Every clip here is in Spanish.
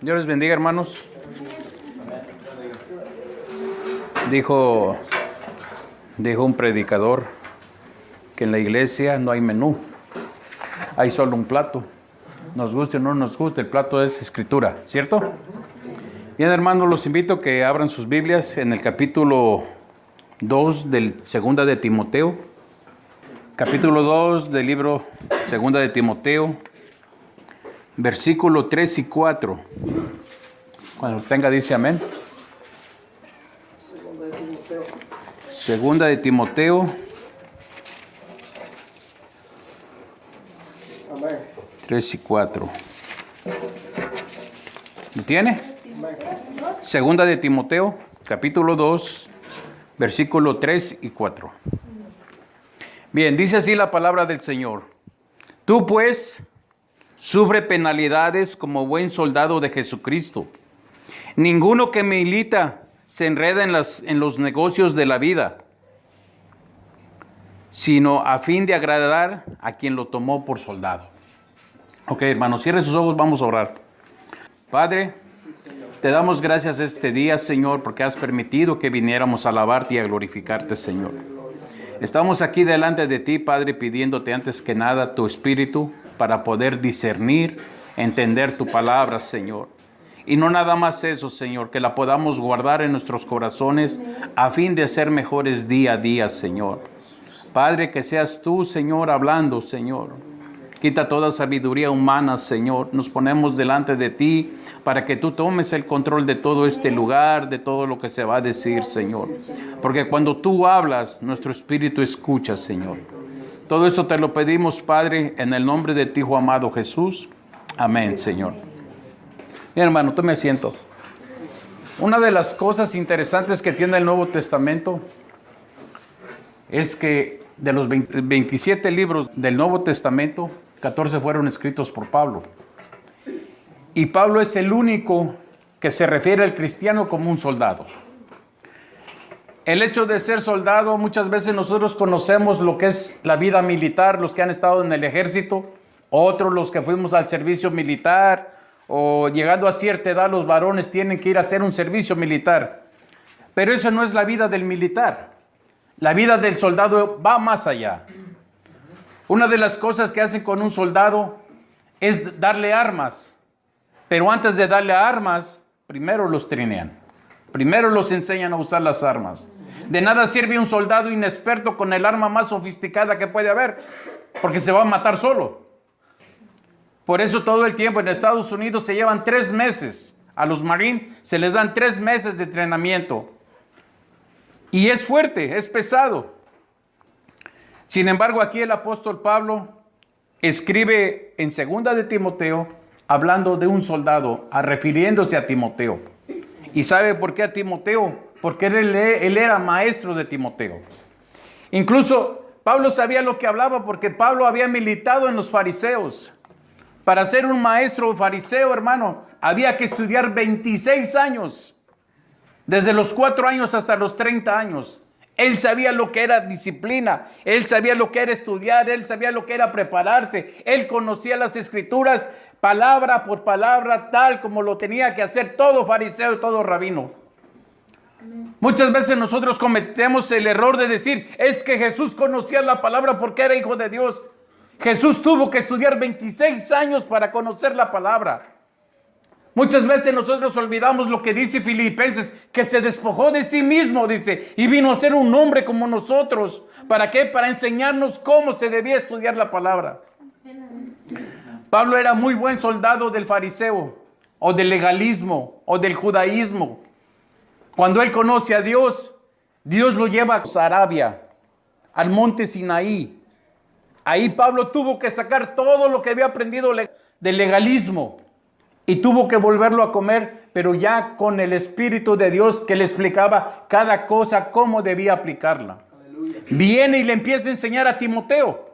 Dios les bendiga, hermanos. Dijo un predicador que en la iglesia no hay menú, hay solo un plato. Nos guste o no nos guste, el plato es escritura, ¿cierto? Bien, hermanos, los invito a que abran sus Biblias en el capítulo 2 del Segunda de Timoteo. Capítulo 2 del libro Segunda de Timoteo, versículo 3 y 4. Cuando tenga, dice amén. Segunda de Timoteo. Amén. 3 y 4. ¿Lo tiene? Segunda de Timoteo, capítulo 2, versículo 3 y 4. Bien, dice así la palabra del Señor. Tú pues, sufre penalidades como buen soldado de Jesucristo. Ninguno que milita se enreda en los negocios de la vida, sino a fin de agradar a quien lo tomó por soldado. Ok, hermanos, cierren sus ojos, vamos a orar. Padre, te damos gracias este día, Señor, porque has permitido que viniéramos a alabarte y a glorificarte, Señor. Estamos aquí delante de ti, Padre, pidiéndote antes que nada tu espíritu para poder discernir, entender tu palabra, Señor. Y no nada más eso, Señor, que la podamos guardar en nuestros corazones a fin de ser mejores día a día, Señor. Padre, que seas tú, Señor, hablando, Señor. Quita toda sabiduría humana, Señor. Nos ponemos delante de ti para que tú tomes el control de todo este lugar, de todo lo que se va a decir, Señor. Porque cuando tú hablas, nuestro espíritu escucha, Señor. Todo eso te lo pedimos, Padre, en el nombre de tu Hijo amado Jesús. Amén, Señor. Bien, hermano, tome asiento. Una de las cosas interesantes que tiene el Nuevo Testamento es que de los 27 libros del Nuevo Testamento, 14 fueron escritos por Pablo. Y Pablo es el único que se refiere al cristiano como un soldado. El hecho de ser soldado, muchas veces nosotros conocemos lo que es la vida militar, los que han estado en el ejército, otros los que fuimos al servicio militar, o llegando a cierta edad los varones tienen que ir a hacer un servicio militar. Pero eso no es la vida del militar. La vida del soldado va más allá. Una de las cosas que hacen con un soldado es darle armas. Pero antes de darle armas, primero los trinean. Primero los enseñan a usar las armas. De nada sirve un soldado inexperto con el arma más sofisticada que puede haber, porque se va a matar solo. Por eso todo el tiempo en Estados Unidos se llevan 3 meses. A los Marines se les dan 3 meses de entrenamiento. Y es fuerte, es pesado. Sin embargo, aquí el apóstol Pablo escribe en 2 de Timoteo, hablando de un soldado, refiriéndose a Timoteo. ¿Y sabe por qué a Timoteo? Porque él era maestro de Timoteo. Incluso Pablo sabía lo que hablaba porque Pablo había militado en los fariseos. Para ser un maestro fariseo, hermano, había que estudiar 26 años. Desde los 4 años hasta los 30 años. Él sabía lo que era disciplina. Él sabía lo que era estudiar. Él sabía lo que era prepararse. Él conocía las escrituras palabra por palabra, tal como lo tenía que hacer todo fariseo y todo rabino. Muchas veces nosotros cometemos el error de decir, es que Jesús conocía la palabra porque era hijo de Dios. Jesús tuvo que estudiar 26 años para conocer la palabra. Muchas veces nosotros olvidamos lo que dice Filipenses, que se despojó de sí mismo, dice, y vino a ser un hombre como nosotros. ¿Para qué? Para enseñarnos cómo se debía estudiar la palabra. Pablo era muy buen soldado del fariseo, o del legalismo, o del judaísmo. Cuando él conoce a Dios, Dios lo lleva a Arabia, al monte Sinaí. Ahí Pablo tuvo que sacar todo lo que había aprendido del legalismo. Y tuvo que volverlo a comer, pero ya con el Espíritu de Dios que le explicaba cada cosa, cómo debía aplicarla. Aleluya. Viene y le empieza a enseñar a Timoteo.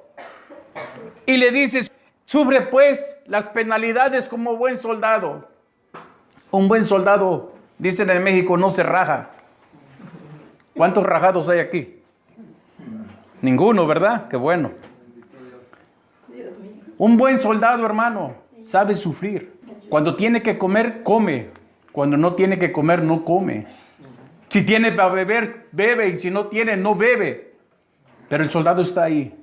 Y le dice, sufre pues las penalidades como buen soldado. Un buen soldado, dicen en México, no se raja. ¿Cuántos rajados hay aquí? Ninguno, ¿verdad? Qué bueno. Un buen soldado, hermano, sabe sufrir. Cuando tiene que comer, come. Cuando no tiene que comer, no come. Si tiene para beber, bebe. Y si no tiene, no bebe. Pero el soldado está ahí.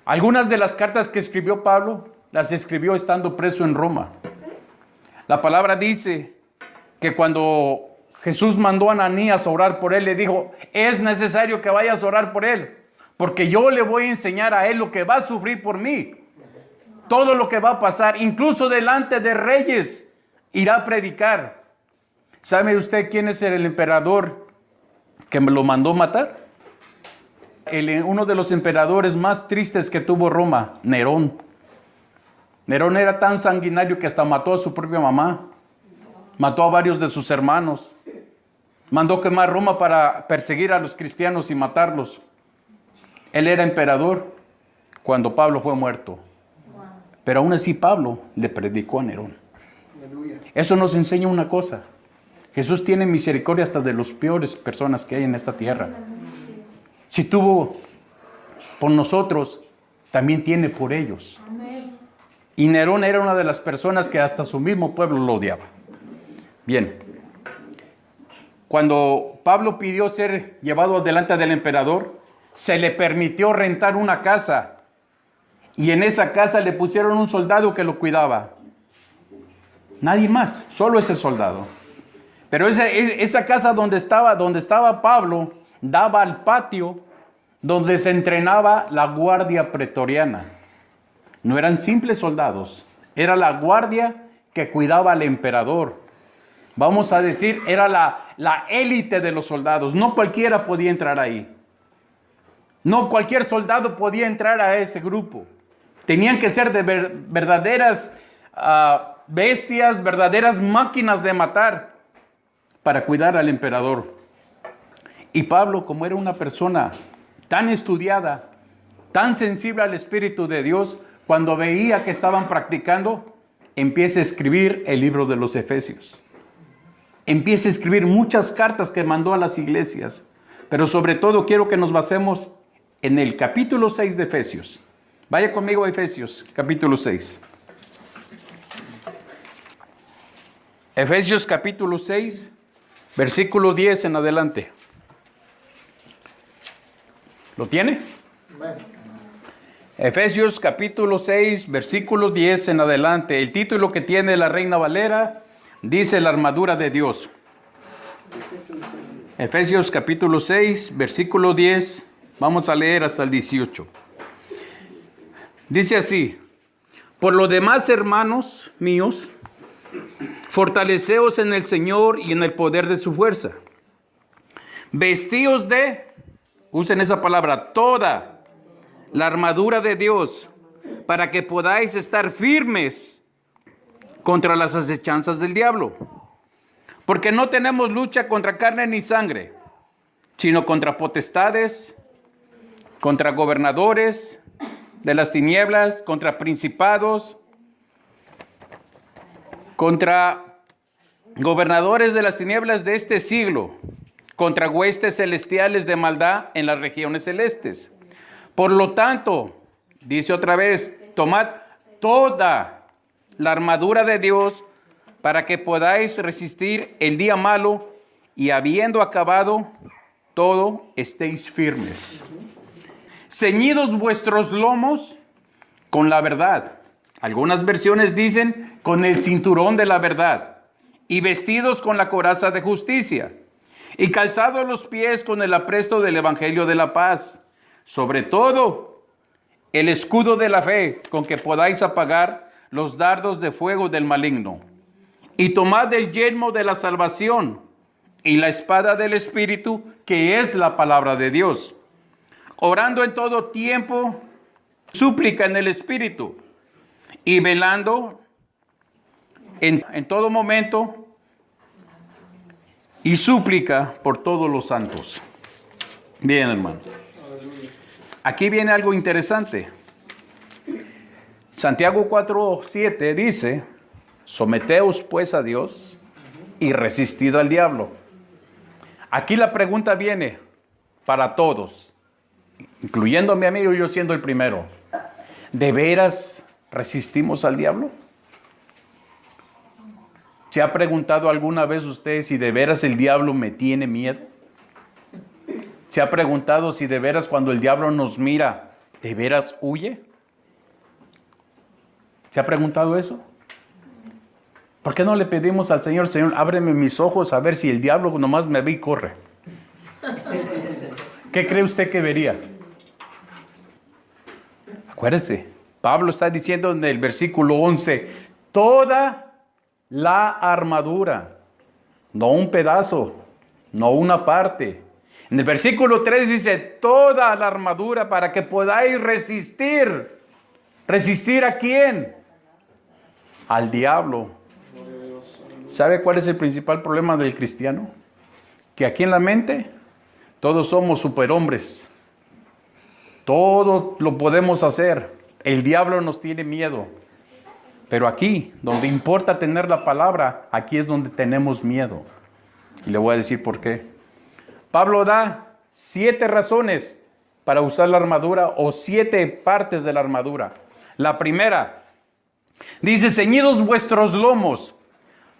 Algunas de las cartas que escribió Pablo, las escribió estando preso en Roma. La palabra dice que cuando Jesús mandó a Ananías a orar por él, le dijo, es necesario que vayas a orar por él, porque yo le voy a enseñar a él lo que va a sufrir por mí. Todo lo que va a pasar, incluso delante de reyes, irá a predicar. ¿Sabe usted quién es el emperador que me lo mandó matar? Uno de los emperadores más tristes que tuvo Roma, Nerón. Nerón era tan sanguinario que hasta mató a su propia mamá. Mató a varios de sus hermanos. Mandó quemar Roma para perseguir a los cristianos y matarlos. Él era emperador cuando Pablo fue muerto. Pero aún así Pablo le predicó a Nerón. Eso nos enseña una cosa. Jesús tiene misericordia hasta de las peores personas que hay en esta tierra. Si tuvo por nosotros, también tiene por ellos. Y Nerón era una de las personas que hasta su mismo pueblo lo odiaba. Bien. Cuando Pablo pidió ser llevado delante del emperador, se le permitió rentar una casa. Y en esa casa le pusieron un soldado que lo cuidaba. Nadie más, solo ese soldado. Pero esa casa donde estaba Pablo, daba al patio donde se entrenaba la guardia pretoriana. No eran simples soldados, era la guardia que cuidaba al emperador. Vamos a decir, era la élite de los soldados. No cualquiera podía entrar ahí. No cualquier soldado podía entrar a ese grupo. Tenían que ser de verdaderas bestias, verdaderas máquinas de matar para cuidar al emperador. Y Pablo, como era una persona tan estudiada, tan sensible al Espíritu de Dios, cuando veía que estaban practicando, empieza a escribir el libro de los Efesios. Empieza a escribir muchas cartas que mandó a las iglesias, pero sobre todo quiero que nos basemos en el capítulo 6 de Efesios. Vaya conmigo a Efesios, capítulo 6. Efesios capítulo 6, versículo 10 en adelante. ¿Lo tiene? Efesios capítulo 6, versículo 10 en adelante. El título que tiene la Reina Valera dice la armadura de Dios. Efesios capítulo 6, versículo 10. Vamos a leer hasta el 18. Dice así: por lo demás, hermanos míos, fortaleceos en el Señor y en el poder de su fuerza. Vestíos de, usen esa palabra, toda la armadura de Dios, para que podáis estar firmes contra las acechanzas del diablo. Porque no tenemos lucha contra carne ni sangre, sino contra potestades, contra gobernadores de las tinieblas, contra principados, contra gobernadores de las tinieblas de este siglo, contra huestes celestiales de maldad en las regiones celestes. Por lo tanto, dice otra vez, tomad toda la armadura de Dios para que podáis resistir el día malo y habiendo acabado todo, estéis firmes. Ceñidos vuestros lomos con la verdad. Algunas versiones dicen con el cinturón de la verdad. Y vestidos con la coraza de justicia. Y calzados los pies con el apresto del evangelio de la paz. Sobre todo, el escudo de la fe con que podáis apagar los dardos de fuego del maligno. Y tomad el yelmo de la salvación y la espada del Espíritu, que es la palabra de Dios. Orando en todo tiempo, súplica en el Espíritu, y velando en todo momento, y súplica por todos los santos. Bien, hermano. Aquí viene algo interesante. Santiago 4:7 dice: someteos pues a Dios y resistid al diablo. Aquí la pregunta viene para todos, incluyéndome a mí, yo siendo el primero. ¿De veras resistimos al diablo? ¿Se ha preguntado alguna vez usted si de veras el diablo me tiene miedo? ¿Se ha preguntado si de veras cuando el diablo nos mira, de veras huye? ¿Se ha preguntado eso? ¿Por qué no le pedimos al Señor, Señor, ábreme mis ojos a ver si el diablo nomás me ve y corre? ¿Qué cree usted que vería? Acuérdese, Pablo está diciendo en el versículo 11, toda la armadura, no un pedazo, no una parte. En el versículo 3 dice, toda la armadura para que podáis resistir. ¿Resistir a quién? Al diablo. ¿Sabe cuál es el principal problema del cristiano? Que aquí en la mente todos somos superhombres. Todo lo podemos hacer. El diablo nos tiene miedo. Pero aquí, donde importa tener la palabra, aquí es donde tenemos miedo. Y le voy a decir por qué. Pablo da 7 razones para usar la armadura o 7 partes de la armadura. La primera, dice, ceñidos vuestros lomos.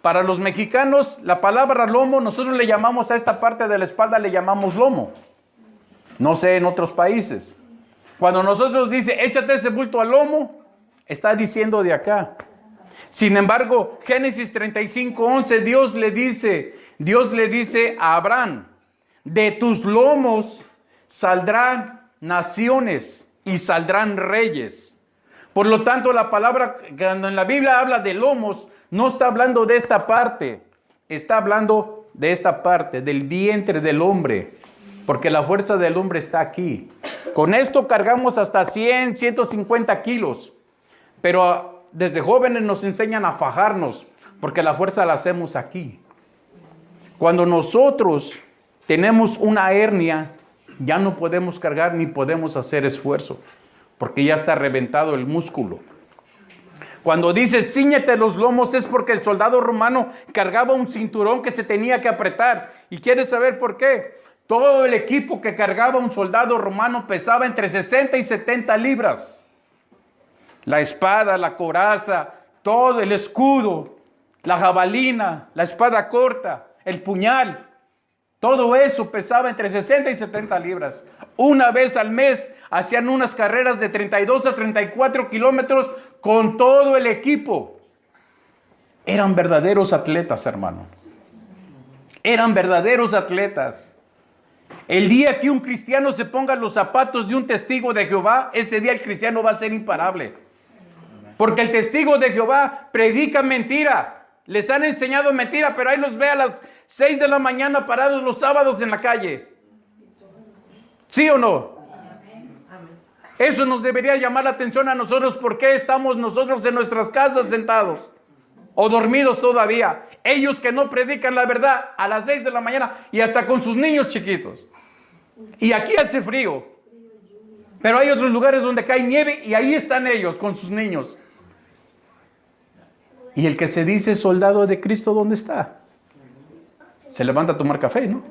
Para los mexicanos, la palabra lomo, nosotros le llamamos a esta parte de la espalda, le llamamos lomo. No sé en otros países. Cuando nosotros dice, échate ese bulto al lomo, está diciendo de acá. Sin embargo, Génesis 35:11, Dios le dice a Abraham, de tus lomos saldrán naciones y saldrán reyes. Por lo tanto, la palabra, cuando en la Biblia habla de lomos, no está hablando de esta parte, está hablando de esta parte, del vientre del hombre, porque la fuerza del hombre está aquí. Con esto cargamos hasta 100, 150 kilos, pero desde jóvenes nos enseñan a fajarnos, porque la fuerza la hacemos aquí. Cuando nosotros tenemos una hernia, ya no podemos cargar ni podemos hacer esfuerzo, porque ya está reventado el músculo. Cuando dice cíñete los lomos es porque el soldado romano cargaba un cinturón que se tenía que apretar. ¿Y quieres saber por qué? Todo el equipo que cargaba un soldado romano pesaba entre 60 y 70 libras. La espada, la coraza, todo el escudo, la jabalina, la espada corta, el puñal. Todo eso pesaba entre 60 y 70 libras. Una vez al mes hacían unas carreras de 32 a 34 kilómetros con todo el equipo. Eran verdaderos atletas, hermano. Eran verdaderos atletas. El día que un cristiano se ponga los zapatos de un testigo de Jehová, ese día el cristiano va a ser imparable. Porque el testigo de Jehová predica mentira. Les han enseñado mentira, pero ahí los ve a las 6 de la mañana parados los sábados en la calle. ¿Sí o no? Eso nos debería llamar la atención a nosotros. ¿Por qué estamos nosotros en nuestras casas sentados? O dormidos todavía. Ellos que no predican la verdad a las 6 de la mañana y hasta con sus niños chiquitos. Y aquí hace frío. Pero hay otros lugares donde cae nieve y ahí están ellos con sus niños. Y el que se dice soldado de Cristo, ¿dónde está? Se levanta a tomar café, ¿no?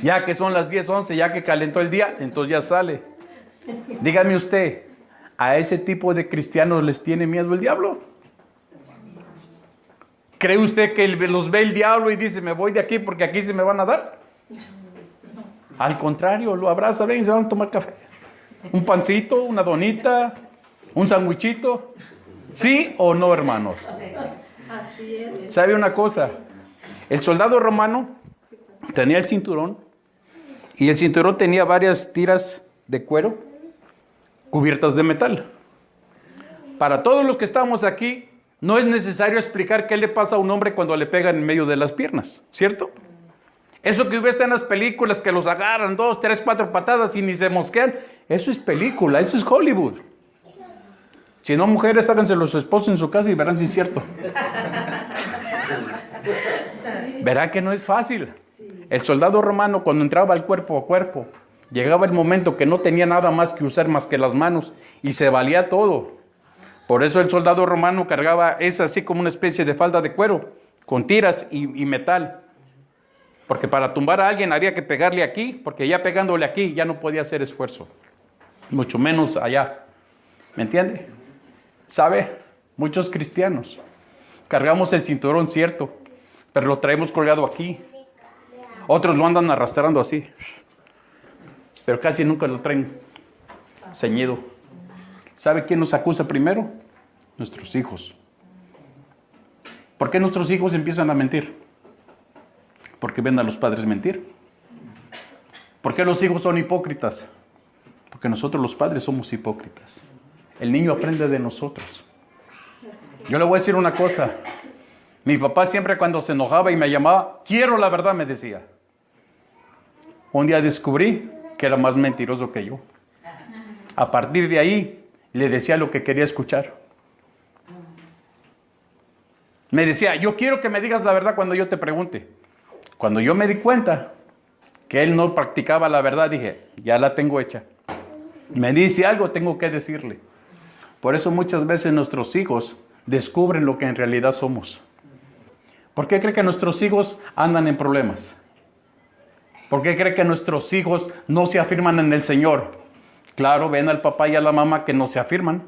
Ya que son las 10, 11, ya que calentó el día, entonces ya sale. Dígame usted, ¿a ese tipo de cristianos les tiene miedo el diablo? ¿Cree usted que los ve el diablo y dice, me voy de aquí porque aquí se me van a dar? Al contrario, lo abraza, ven y se van a tomar café. Un pancito, una donita, un sandwichito. ¿Sí o no, hermanos? Así es. ¿Sabe una cosa? El soldado romano tenía el cinturón y el cinturón tenía varias tiras de cuero cubiertas de metal. Para todos los que estamos aquí, no es necesario explicar qué le pasa a un hombre cuando le pegan en medio de las piernas, ¿cierto? Eso que ves en las películas que los agarran 2, 3, 4 patadas y ni se mosquean, eso es película, eso es Hollywood. Si no, mujeres, háganselo a su esposo en su casa y verán si es cierto. Verán que no es fácil. El soldado romano, cuando entraba al cuerpo a cuerpo, llegaba el momento que no tenía nada más que usar más que las manos y se valía todo. Por eso el soldado romano cargaba esa así como una especie de falda de cuero con tiras y metal. Porque para tumbar a alguien había que pegarle aquí, porque ya pegándole aquí ya no podía hacer esfuerzo. Mucho menos allá. ¿Me entiende? ¿Sabe? Muchos cristianos Cargamos el cinturón, cierto, pero lo traemos colgado aquí. Otros lo andan arrastrando así, pero casi nunca lo traen ceñido. ¿Sabe quién nos acusa primero? Nuestros hijos. ¿Por qué nuestros hijos empiezan a mentir? Porque ven a los padres mentir. ¿Por qué los hijos son hipócritas? Porque nosotros los padres somos hipócritas. El niño aprende de nosotros. Yo le voy a decir una cosa. Mi papá siempre cuando se enojaba y me llamaba, quiero la verdad, me decía. Un día descubrí que era más mentiroso que yo. A partir de ahí, le decía lo que quería escuchar. Me decía, yo quiero que me digas la verdad cuando yo te pregunte. Cuando yo me di cuenta que él no practicaba la verdad, dije, ya la tengo hecha. Me dice algo, tengo que decirle. Por eso muchas veces nuestros hijos descubren lo que en realidad somos. ¿Por qué cree que nuestros hijos andan en problemas? ¿Por qué cree que nuestros hijos no se afirman en el Señor? Claro, ven al papá y a la mamá que no se afirman.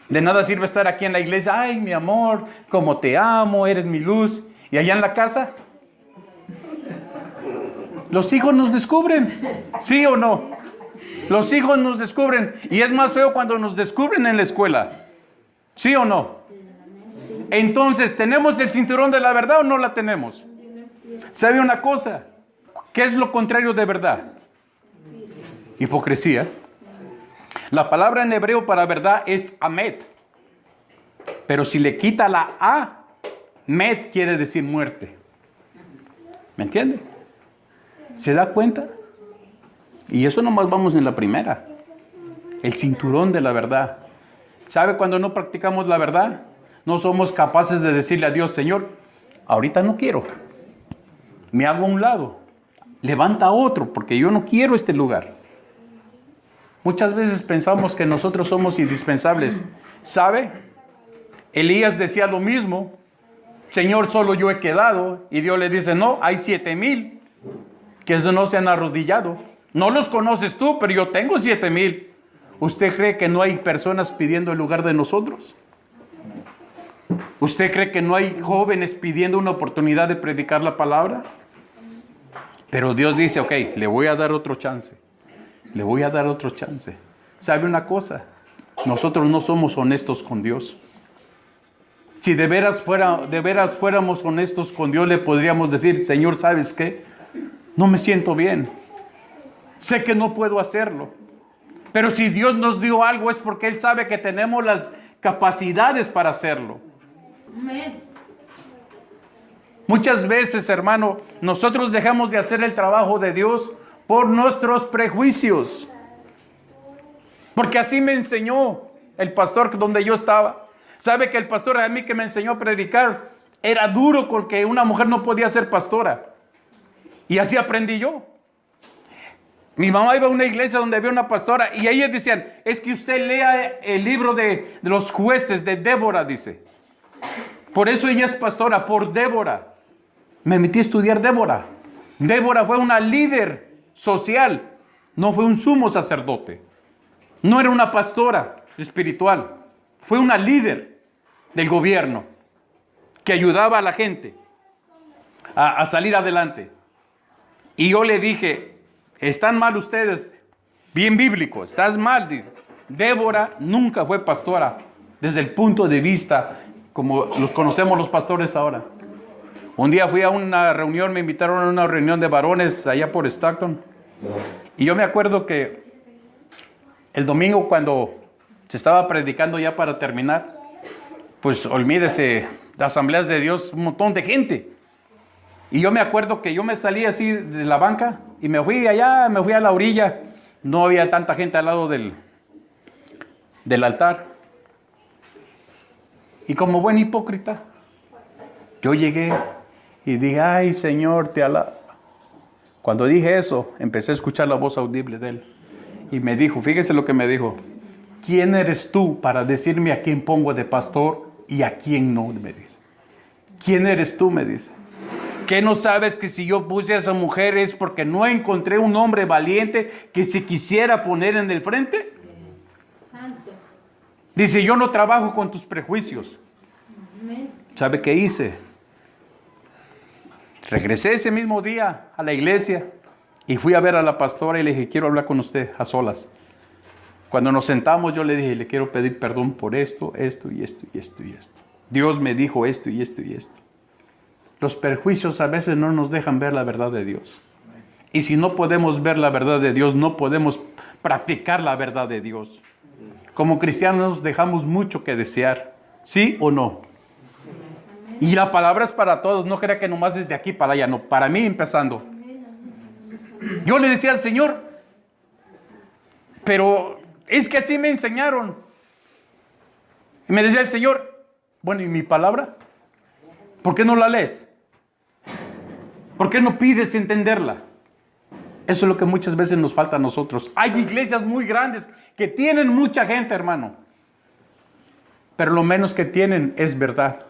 De nada sirve estar aquí en la iglesia, ay, mi amor, como te amo, eres mi luz. Y allá en la casa, los hijos nos descubren, ¿sí o no? Los hijos nos descubren. Y es más feo cuando nos descubren en la escuela, ¿sí o no? Entonces, ¿tenemos el cinturón de la verdad o no la tenemos? ¿Sabe una cosa? ¿Qué es lo contrario de verdad? Hipocresía. La palabra en hebreo para verdad es amet. Pero si le quita la a, met quiere decir muerte. ¿Me entiende? ¿Se da cuenta? Y eso nomás vamos en la primera. El cinturón de la verdad. ¿Sabe cuando no practicamos la verdad? No somos capaces de decirle a Dios, Señor, ahorita no quiero. Me hago a un lado. Levanta otro, porque yo no quiero este lugar. Muchas veces pensamos que nosotros somos indispensables. ¿Sabe? Elías decía lo mismo. Señor, solo yo he quedado. Y Dios le dice, no, hay 7,000 que no se han arrodillado. No los conoces tú, pero yo tengo 7,000. ¿Usted cree que no hay personas pidiendo el lugar de nosotros? ¿Usted cree que no hay jóvenes pidiendo una oportunidad de predicar la palabra? Pero Dios dice, ok, le voy a dar otro chance. Le voy a dar otro chance. ¿Sabe una cosa? Nosotros no somos honestos con Dios. Si de veras fuéramos honestos con Dios, le podríamos decir, Señor, ¿sabes qué? No me siento bien. Sé que no puedo hacerlo. Pero si Dios nos dio algo es porque Él sabe que tenemos las capacidades para hacerlo. Amén. Muchas veces, hermano, nosotros dejamos de hacer el trabajo de Dios por nuestros prejuicios. Porque así me enseñó el pastor donde yo estaba. ¿Sabe que el pastor a mí que me enseñó a predicar era duro porque una mujer no podía ser pastora? Y así aprendí yo. Mi mamá iba a una iglesia donde había una pastora y ellos decían, es que usted lea el libro de los jueces de Débora, dice. Por eso ella es pastora, por Débora. Me metí a estudiar Débora. Débora fue una líder social, no fue un sumo sacerdote. No era una pastora espiritual, fue una líder del gobierno que ayudaba a la gente a salir adelante. Y yo le dije, están mal ustedes, bien bíblico, estás mal, dice. Débora nunca fue pastora desde el punto de vista como los conocemos los pastores ahora. Un día fui a una reunión, me invitaron a una reunión de varones allá por Stockton. Y yo me acuerdo que el domingo cuando se estaba predicando ya para terminar, pues olvídese, de asambleas de Dios, un montón de gente. Y yo me acuerdo que yo me salí así de la banca y me fui allá, me fui a la orilla. No había tanta gente al lado del altar. Y como buen hipócrita, yo llegué y dije, ay Señor, te alabo. Cuando dije eso, empecé a escuchar la voz audible de él. Y me dijo, fíjese lo que me dijo. ¿Quién eres tú para decirme a quién pongo de pastor y a quién no? Me dice. ¿Quién eres tú? Me dice. ¿Qué no sabes que si yo puse a esa mujer es porque no encontré un hombre valiente que se quisiera poner en el frente? Santo. Dice, yo no trabajo con tus prejuicios. ¿Sabe qué hice? Regresé ese mismo día a la iglesia y fui a ver a la pastora y le dije, quiero hablar con usted a solas. Cuando nos sentamos yo le dije, le quiero pedir perdón por esto, esto y esto y esto y esto. Dios me dijo esto y esto y esto. Los perjuicios a veces no nos dejan ver la verdad de Dios. Y si no podemos ver la verdad de Dios, no podemos practicar la verdad de Dios. Como cristianos dejamos mucho que desear. ¿Sí o no? Y la palabra es para todos. No crea que nomás desde aquí para allá. No, para mí empezando. Yo le decía al Señor, pero es que así me enseñaron. Y me decía el Señor, bueno, ¿y mi palabra? ¿Por qué no la lees? ¿Por qué no pides entenderla? Eso es lo que muchas veces nos falta a nosotros. Hay iglesias muy grandes que tienen mucha gente, hermano. Pero lo menos que tienen es verdad.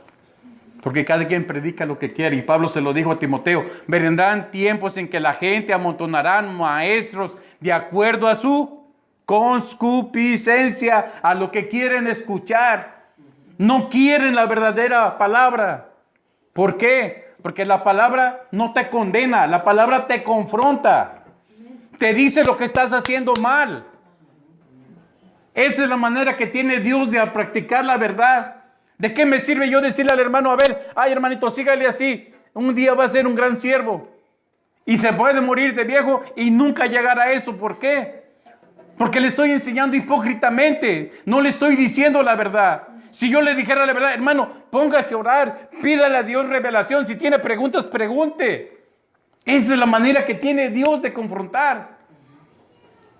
Porque cada quien predica lo que quiere. Y Pablo se lo dijo a Timoteo. Vendrán tiempos en que la gente amontonarán maestros de acuerdo a su concupiscencia, a lo que quieren escuchar. No quieren la verdadera palabra. ¿Por qué? Porque la palabra no te condena. La palabra te confronta. Te dice lo que estás haciendo mal. Esa es la manera que tiene Dios de practicar la verdad. ¿De qué me sirve yo decirle al hermano Abel, ay hermanito, sígale así, un día va a ser un gran siervo y se puede morir de viejo y nunca llegar a eso? ¿Por qué? Porque le estoy enseñando hipócritamente, no le estoy diciendo la verdad. Si yo le dijera la verdad, hermano, póngase a orar, pídale a Dios revelación, si tiene preguntas, pregunte. Esa es la manera que tiene Dios de confrontar.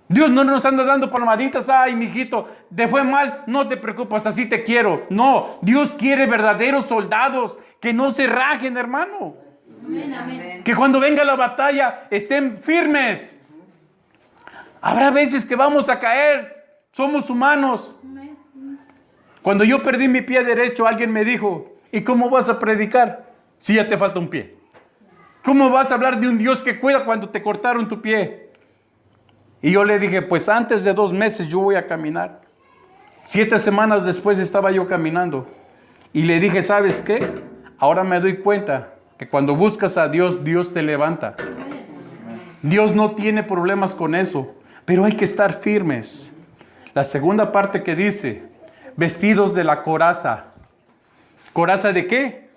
Dios no nos anda dando palmaditas, ay, mijito, te fue mal, no te preocupes, así te quiero. No, Dios quiere verdaderos soldados que no se rajen, hermano. Amén, amén. Que cuando venga la batalla estén firmes. Habrá veces que vamos a caer, somos humanos. Cuando yo perdí mi pie derecho, alguien me dijo, ¿y cómo vas a predicar si ya te falta un pie? ¿Cómo vas a hablar de un Dios que cuida cuando te cortaron tu pie? Y yo le dije, pues antes de 2 meses yo voy a caminar. 7 semanas después estaba yo caminando. Y le dije, ¿sabes qué? Ahora me doy cuenta que cuando buscas a Dios, Dios te levanta. Dios no tiene problemas con eso, pero hay que estar firmes. La segunda parte que dice, vestidos de la coraza. ¿Coraza de qué?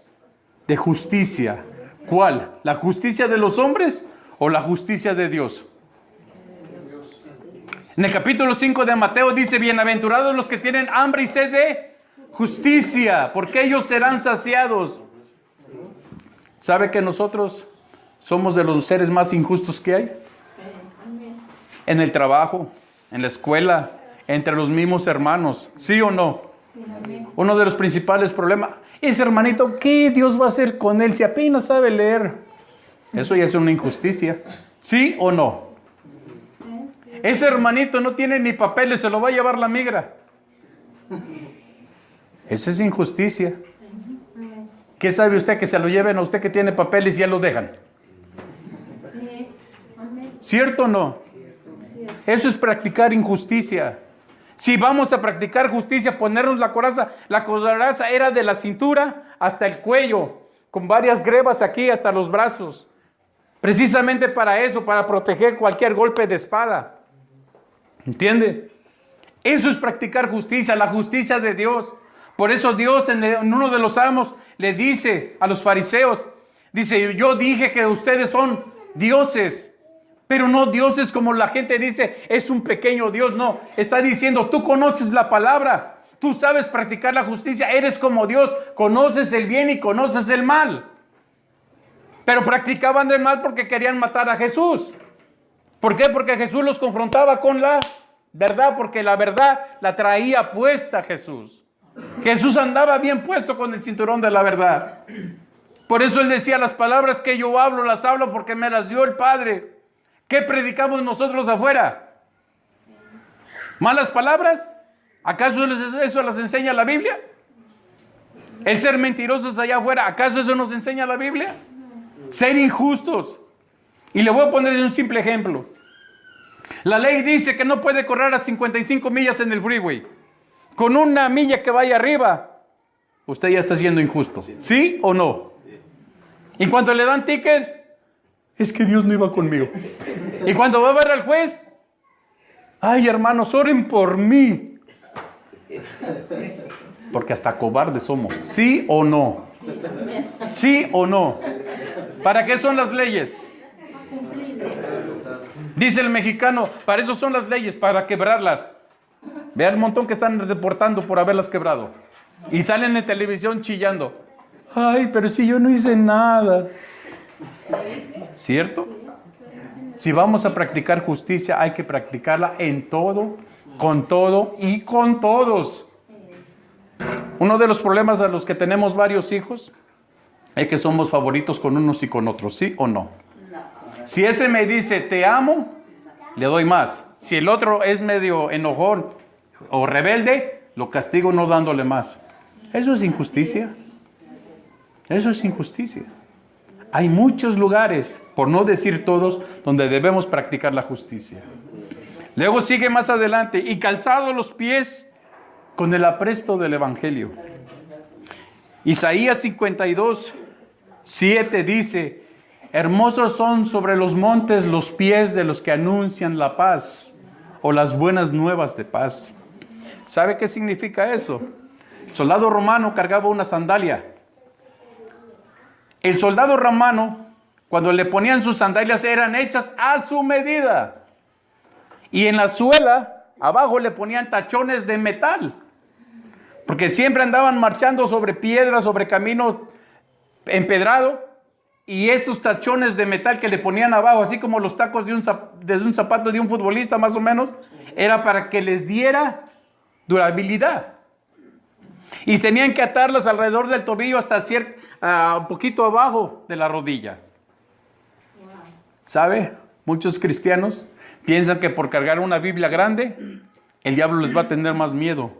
De justicia. ¿Cuál? ¿La justicia de los hombres o la justicia de Dios? En el capítulo 5 de Mateo dice, bienaventurados los que tienen hambre y sed de justicia, porque ellos serán saciados. ¿Sabe que nosotros somos de los seres más injustos que hay? En el trabajo, en la escuela, entre los mismos hermanos, ¿sí o no? Uno de los principales problemas, ese hermanito, ¿qué Dios va a hacer con él si apenas sabe leer? Eso ya es una injusticia, ¿sí o no? Ese hermanito no tiene ni papeles, se lo va a llevar la migra. Esa es injusticia. ¿Qué sabe usted que se lo lleven a usted que tiene papeles y ya lo dejan? ¿Cierto o no? Eso es practicar injusticia. Si vamos a practicar justicia, ponernos la coraza era de la cintura hasta el cuello, con varias grebas aquí hasta los brazos. Precisamente para eso, para proteger cualquier golpe de espada. ¿Entiende? Eso es practicar justicia, la justicia de Dios. Por eso Dios en uno de los salmos le dice a los fariseos, dice, yo dije que ustedes son dioses, pero no dioses como la gente dice, es un pequeño Dios. No, está diciendo, tú conoces la palabra, tú sabes practicar la justicia, eres como Dios, conoces el bien y conoces el mal. Pero practicaban el mal porque querían matar a Jesús. ¿Por qué? Porque Jesús los confrontaba con la verdad, porque la verdad la traía puesta Jesús. Jesús andaba bien puesto con el cinturón de la verdad. Por eso él decía, las palabras que yo hablo, las hablo porque me las dio el Padre. ¿Qué predicamos nosotros afuera? ¿Malas palabras? ¿Acaso eso las enseña la Biblia? ¿El ser mentirosos allá afuera? ¿Acaso eso nos enseña la Biblia? Ser injustos. Y le voy a poner un simple ejemplo. La ley dice que no puede correr a 55 millas en el freeway. Con una milla que vaya arriba, usted ya está siendo injusto. ¿Sí o no? Y cuando le dan ticket, es que Dios no iba conmigo. Y cuando va a ver al juez, ay, hermanos, oren por mí. Porque hasta cobardes somos. ¿Sí o no? ¿Sí o no? ¿Para qué son las leyes? Dice el mexicano, para eso son las leyes, para quebrarlas. Vean el montón que están reportando por haberlas quebrado. Y salen en televisión chillando. Ay, pero si yo no hice nada. ¿Cierto? Si vamos a practicar justicia, hay que practicarla en todo, con todo y con todos. Uno de los problemas a los que tenemos varios hijos es que somos favoritos con unos y con otros, ¿sí o no? Si ese me dice te amo, le doy más. Si el otro es medio enojón o rebelde, lo castigo no dándole más. Eso es injusticia. Eso es injusticia. Hay muchos lugares, por no decir todos, donde debemos practicar la justicia. Luego sigue más adelante, y calzados los pies con el apresto del Evangelio. Isaías 52:7 dice, hermosos son sobre los montes los pies de los que anuncian la paz o las buenas nuevas de paz. ¿Sabe qué significa eso? El soldado romano cargaba una sandalia. El soldado romano, cuando le ponían sus sandalias, eran hechas a su medida. Y en la suela, abajo le ponían tachones de metal. Porque siempre andaban marchando sobre piedras, sobre caminos empedrados. Y esos tachones de metal que le ponían abajo, así como los tacos de un zapato de un futbolista más o menos, era para que les diera durabilidad. Y tenían que atarlas alrededor del tobillo hasta un poquito abajo de la rodilla. ¿Sabe? Muchos cristianos piensan que por cargar una Biblia grande, el diablo les va a tener más miedo.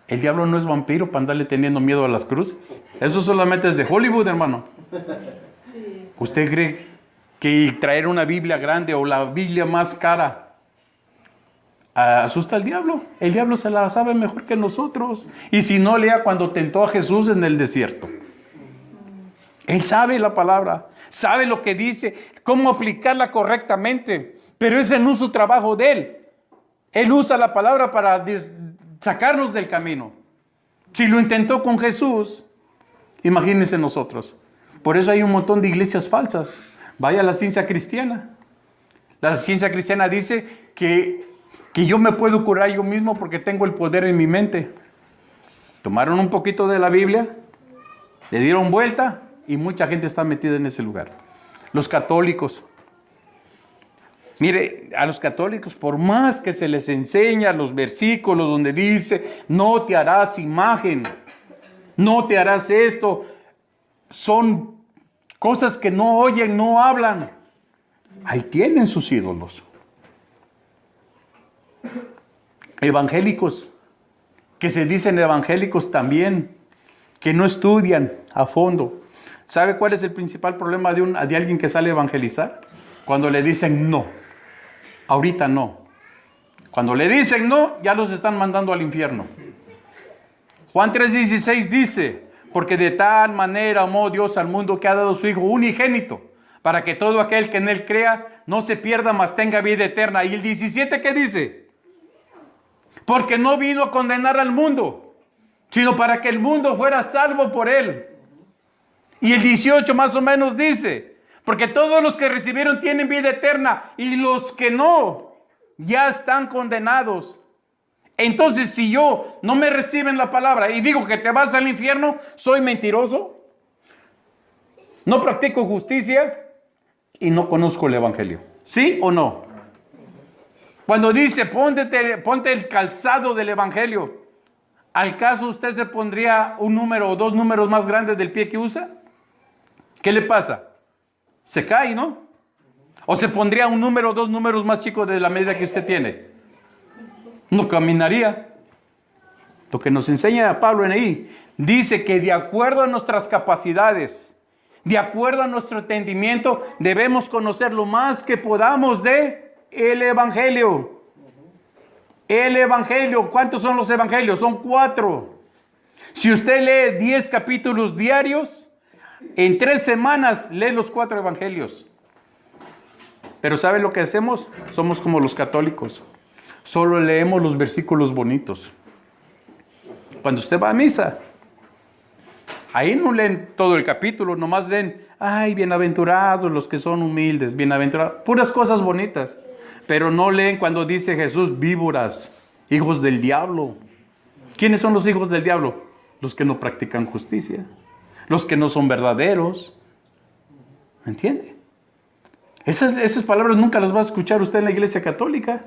El diablo no es vampiro para andarle teniendo miedo a las cruces. Eso solamente es de Hollywood, hermano. ¿Usted cree que traer una Biblia grande o la Biblia más cara asusta al diablo? El diablo se la sabe mejor que nosotros. Y si no, lea cuando tentó a Jesús en el desierto. Él sabe la palabra, sabe lo que dice, cómo aplicarla correctamente. Pero ese no es su trabajo de él. Él usa la palabra para sacarnos del camino. Si lo intentó con Jesús, imagínense nosotros. Por eso hay un montón de iglesias falsas. Vaya a la ciencia cristiana. La ciencia cristiana dice que yo me puedo curar yo mismo porque tengo el poder en mi mente. Tomaron un poquito de la Biblia, le dieron vuelta y mucha gente está metida en ese lugar. Los católicos. Mire, a los católicos, por más que se les enseña los versículos donde dice, no te harás imagen, no te harás esto, son cosas que no oyen, no hablan. Ahí tienen sus ídolos. Evangélicos, que se dicen evangélicos también, que no estudian a fondo. ¿Sabe cuál es el principal problema de alguien que sale a evangelizar? Cuando le dicen no. Ahorita no. Cuando le dicen no, ya los están mandando al infierno. Juan 3:16 dice, porque de tal manera amó Dios al mundo que ha dado su Hijo unigénito, para que todo aquel que en él crea no se pierda, mas tenga vida eterna. Y el 17, ¿qué dice? Porque no vino a condenar al mundo, sino para que el mundo fuera salvo por él. Y el 18 más o menos dice, porque todos los que recibieron tienen vida eterna, y los que no, ya están condenados. Entonces, si yo no me reciben la palabra y digo que te vas al infierno, ¿soy mentiroso? ¿No practico justicia? Y no conozco el evangelio. ¿Sí o no? Cuando dice, ponte el calzado del evangelio, ¿al caso usted se pondría un número o dos números más grandes del pie que usa? ¿Qué le pasa? Se cae, ¿no? ¿O se pondría un número o dos números más chicos de la medida que usted tiene? No caminaría. Lo que nos enseña Pablo en ahí, dice que de acuerdo a nuestras capacidades, de acuerdo a nuestro entendimiento, debemos conocer lo más que podamos de el evangelio. El evangelio, ¿cuántos son los evangelios? Son 4. Si usted lee 10 capítulos diarios, en 3 semanas lee los 4 evangelios. Pero ¿sabe lo que hacemos? Somos como los católicos. Solo leemos los versículos bonitos. Cuando usted va a misa, ahí no leen todo el capítulo, nomás leen, ay, bienaventurados los que son humildes, bienaventurados, puras cosas bonitas. Pero no leen cuando dice Jesús, víboras, hijos del diablo. ¿Quiénes son los hijos del diablo? Los que no practican justicia, los que no son verdaderos. ¿Me entiende? Esas palabras nunca las va a escuchar usted en la iglesia católica.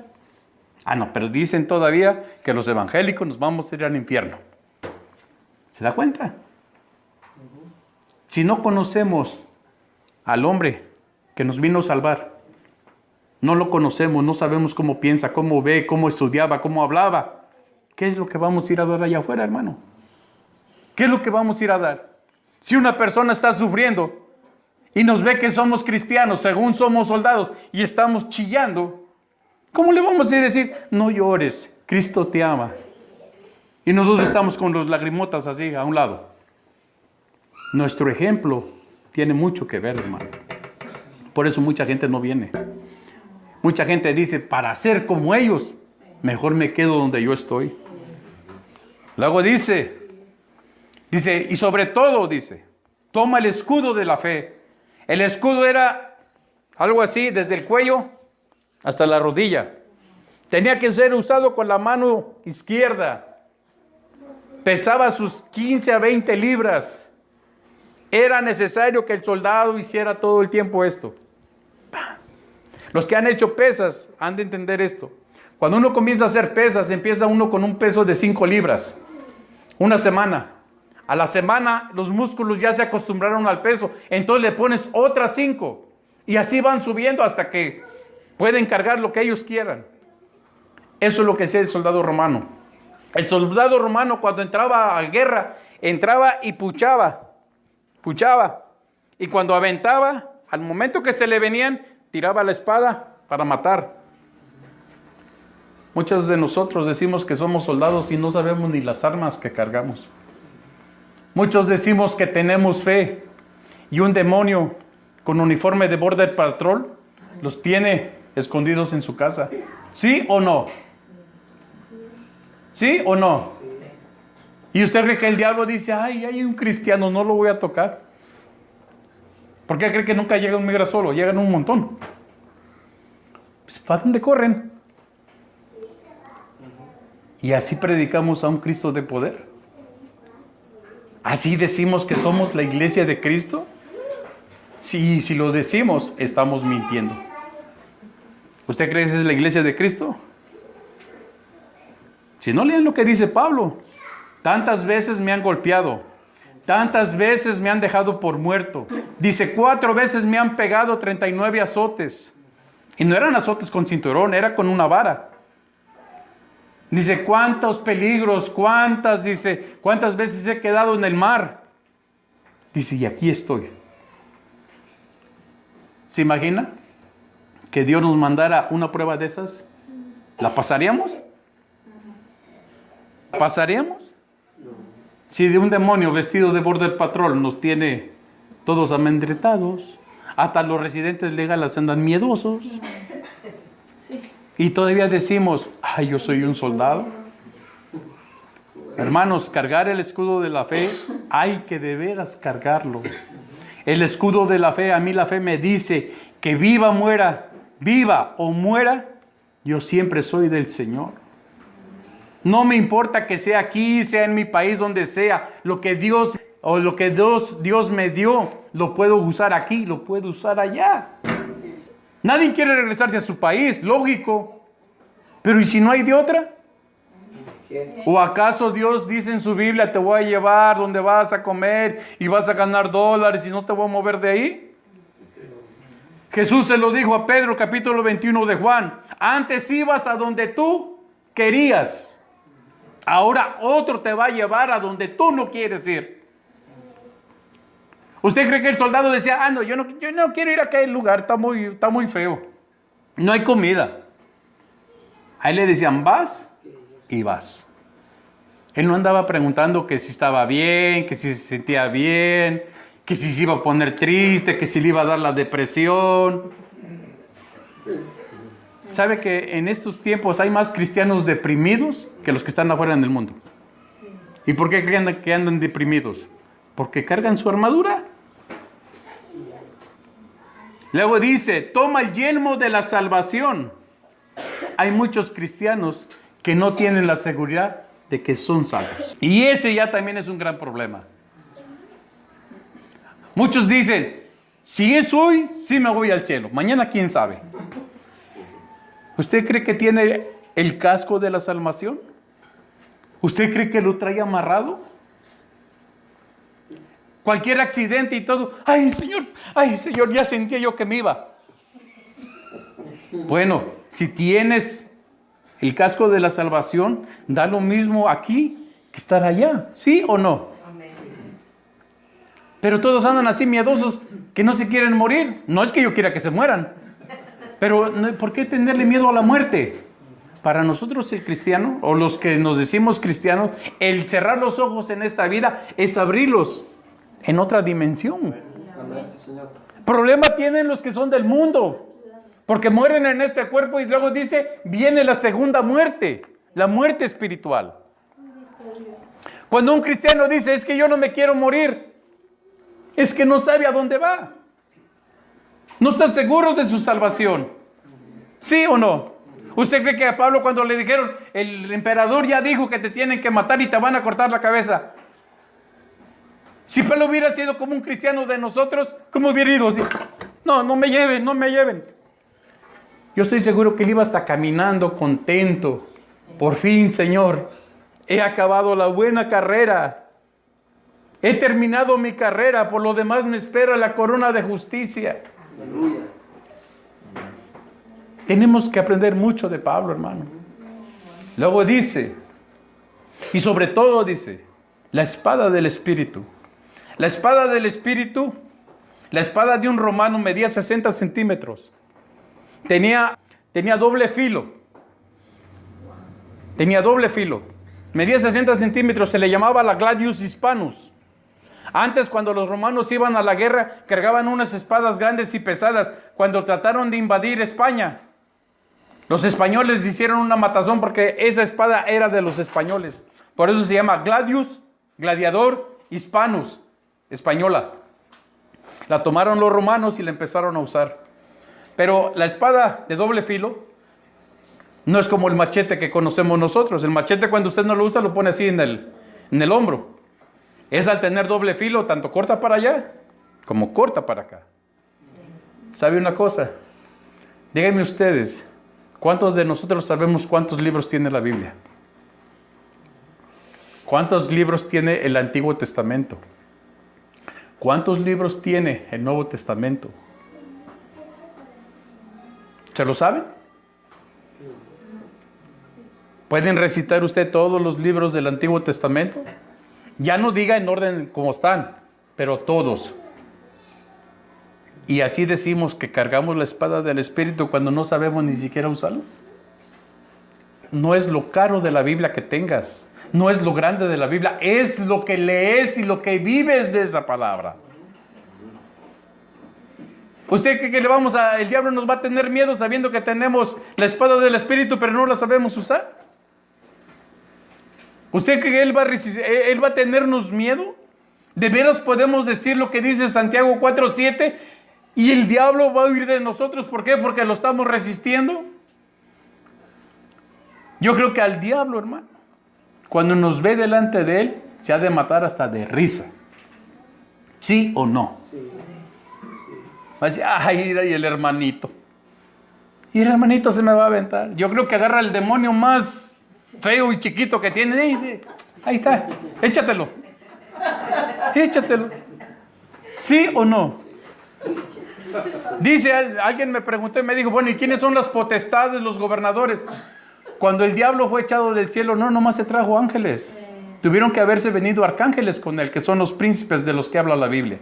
Ah, no, pero dicen todavía que los evangélicos nos vamos a ir al infierno. ¿Se da cuenta? Si no conocemos al hombre que nos vino a salvar, no lo conocemos, no sabemos cómo piensa, cómo ve, cómo estudiaba, cómo hablaba, ¿qué es lo que vamos a ir a dar allá afuera, hermano? ¿Qué es lo que vamos a ir a dar? Si una persona está sufriendo y nos ve que somos cristianos, según somos soldados, y estamos chillando, ¿cómo le vamos a decir, no llores, Cristo te ama? Y nosotros estamos con los lagrimotas así a un lado. Nuestro ejemplo tiene mucho que ver, hermano. Por eso mucha gente no viene. Mucha gente dice, para ser como ellos, mejor me quedo donde yo estoy. Luego dice, y sobre todo dice, toma el escudo de la fe. El escudo era algo así, desde el cuello hasta la rodilla. Tenía que ser usado con la mano izquierda. Pesaba sus 15 a 20 libras. Era necesario que el soldado hiciera todo el tiempo esto. Los que han hecho pesas han de entender esto. Cuando uno comienza a hacer pesas, empieza uno con un peso de 5 libras. Una semana. A la semana los músculos ya se acostumbraron al peso. Entonces le pones otras 5. Y así van subiendo hasta que pueden cargar lo que ellos quieran. Eso es lo que hacía el soldado romano. El soldado romano cuando entraba a guerra, entraba y puchaba. Y cuando aventaba, al momento que se le venían, tiraba la espada para matar. Muchos de nosotros decimos que somos soldados y no sabemos ni las armas que cargamos. Muchos decimos que tenemos fe y un demonio con uniforme de Border Patrol los tiene escondidos en su casa. ¿Sí o no? ¿Sí o no? Y usted cree que el diablo dice, ay, hay un cristiano, no lo voy a tocar. ¿Por qué cree que nunca llega un migra solo? Llegan un montón. Pues, ¿para dónde corren? Y así predicamos a un Cristo de poder. ¿Así decimos que somos la iglesia de Cristo? Sí, si lo decimos, estamos mintiendo. ¿Usted cree que esa es la iglesia de Cristo? Si no, lean lo que dice Pablo. Tantas veces me han golpeado, tantas veces me han dejado por muerto. Dice, 4 veces me han pegado 39 azotes. Y no eran azotes con cinturón, era con una vara. Dice, cuántos peligros, cuántas veces he quedado en el mar. Dice, y aquí estoy. ¿Se imagina que Dios nos mandara una prueba de esas? ¿La pasaríamos? ¿Pasaríamos? Si de un demonio vestido de Border Patrol nos tiene todos amedrentados, hasta los residentes legales andan miedosos. Sí. Y todavía decimos, ay, yo soy un soldado. Hermanos, cargar el escudo de la fe, hay que de veras cargarlo. El escudo de la fe, a mí la fe me dice que viva o muera, yo siempre soy del Señor. No me importa que sea aquí, sea en mi país, donde sea, lo que Dios me dio, lo puedo usar aquí, lo puedo usar allá. Nadie quiere regresarse a su país, lógico. Pero ¿y si no hay de otra? ¿O acaso Dios dice en su Biblia, te voy a llevar donde vas a comer y vas a ganar dólares y no te voy a mover de ahí? Jesús se lo dijo a Pedro, capítulo 21 de Juan. Antes ibas a donde tú querías. Ahora otro te va a llevar a donde tú no quieres ir. ¿Usted cree que el soldado decía, no, yo no quiero ir a aquel lugar, está muy feo, no hay comida? Ahí le decían, vas y vas. Él no andaba preguntando que si estaba bien, que si se sentía bien, que si se iba a poner triste, que si le iba a dar la depresión. ¿Sabe que en estos tiempos hay más cristianos deprimidos que los que están afuera en el mundo? ¿Y por qué creen que andan deprimidos? Porque cargan su armadura. Luego dice, toma el yelmo de la salvación. Hay muchos cristianos que no tienen la seguridad de que son salvos. Y ese ya también es un gran problema. Muchos dicen, si es hoy, sí me voy al cielo. Mañana, quién sabe. ¿Usted cree que tiene el casco de la salvación? ¿Usted cree que lo trae amarrado? Cualquier accidente y todo. Ay, Señor, ya sentía yo que me iba. Bueno, si tienes el casco de la salvación, da lo mismo aquí que estar allá. ¿Sí o no? Amén. Pero todos andan así miedosos que no se quieren morir. No es que yo quiera que se mueran. Pero ¿por qué tenerle miedo a la muerte? Para nosotros el cristiano, o los que nos decimos cristianos, el cerrar los ojos en esta vida es abrirlos en otra dimensión. Problema tienen los que son del mundo, porque mueren en este cuerpo y luego dice, viene la segunda muerte, la muerte espiritual. Cuando un cristiano dice, es que yo no me quiero morir, es que no sabe a dónde va. No está seguro de su salvación. ¿Sí o no? ¿Usted cree que a Pablo cuando le dijeron, el emperador ya dijo que te tienen que matar y te van a cortar la cabeza? Si Pablo hubiera sido como un cristiano de nosotros, ¿cómo hubiera ido así? No me lleven, no me lleven. Yo estoy seguro que él iba hasta caminando contento. Por fin, Señor, he acabado la buena carrera. He terminado mi carrera, por lo demás me espera la corona de justicia. Aleluya. Tenemos que aprender mucho de Pablo, hermano. Luego dice, y sobre todo dice, la espada del Espíritu. La espada del Espíritu, la espada de un romano medía 60 centímetros. Tenía doble filo. Tenía doble filo. Medía 60 centímetros, se le llamaba la Gladius Hispanus. Antes, cuando los romanos iban a la guerra, cargaban unas espadas grandes y pesadas. Cuando trataron de invadir España, los españoles hicieron una matazón porque esa espada era de los españoles. Por eso se llama Gladius, gladiador, Hispanus, española. La tomaron los romanos y la empezaron a usar. Pero la espada de doble filo no es como el machete que conocemos nosotros. El machete, cuando usted no lo usa, lo pone así en el hombro. Es al tener doble filo, tanto corta para allá como corta para acá. ¿Sabe una cosa? Díganme ustedes, ¿cuántos de nosotros sabemos cuántos libros tiene la Biblia? ¿Cuántos libros tiene el Antiguo Testamento? ¿Cuántos libros tiene el Nuevo Testamento? ¿Se lo saben? ¿Pueden recitar usted todos los libros del Antiguo Testamento? Ya no diga en orden como están, pero todos. Y así decimos que cargamos la espada del Espíritu cuando no sabemos ni siquiera usarlo. No es lo caro de la Biblia que tengas, no es lo grande de la Biblia, es lo que lees y lo que vives de esa palabra. ¿Usted cree que el diablo nos va a tener miedo sabiendo que tenemos la espada del Espíritu pero no la sabemos usar? ¿Usted cree que él va a tenernos miedo? ¿De veras podemos decir lo que dice Santiago 4:7 y el diablo va a huir de nosotros? ¿Por qué? Porque lo estamos resistiendo. Yo creo que al diablo, hermano, cuando nos ve delante de él, se ha de matar hasta de risa. ¿Sí o no? Va a decir, ay, y el hermanito. Y el hermanito se me va a aventar. Yo creo que agarra el demonio más feo y chiquito que tiene. Ahí está, échatelo. ¿Sí o no? Dice, alguien me preguntó y me dijo, bueno, ¿y quiénes son las potestades, los gobernadores? Cuando el diablo fue echado del cielo, no, nomás se trajo ángeles. Tuvieron que haberse venido arcángeles con él, que son los príncipes de los que habla la Biblia.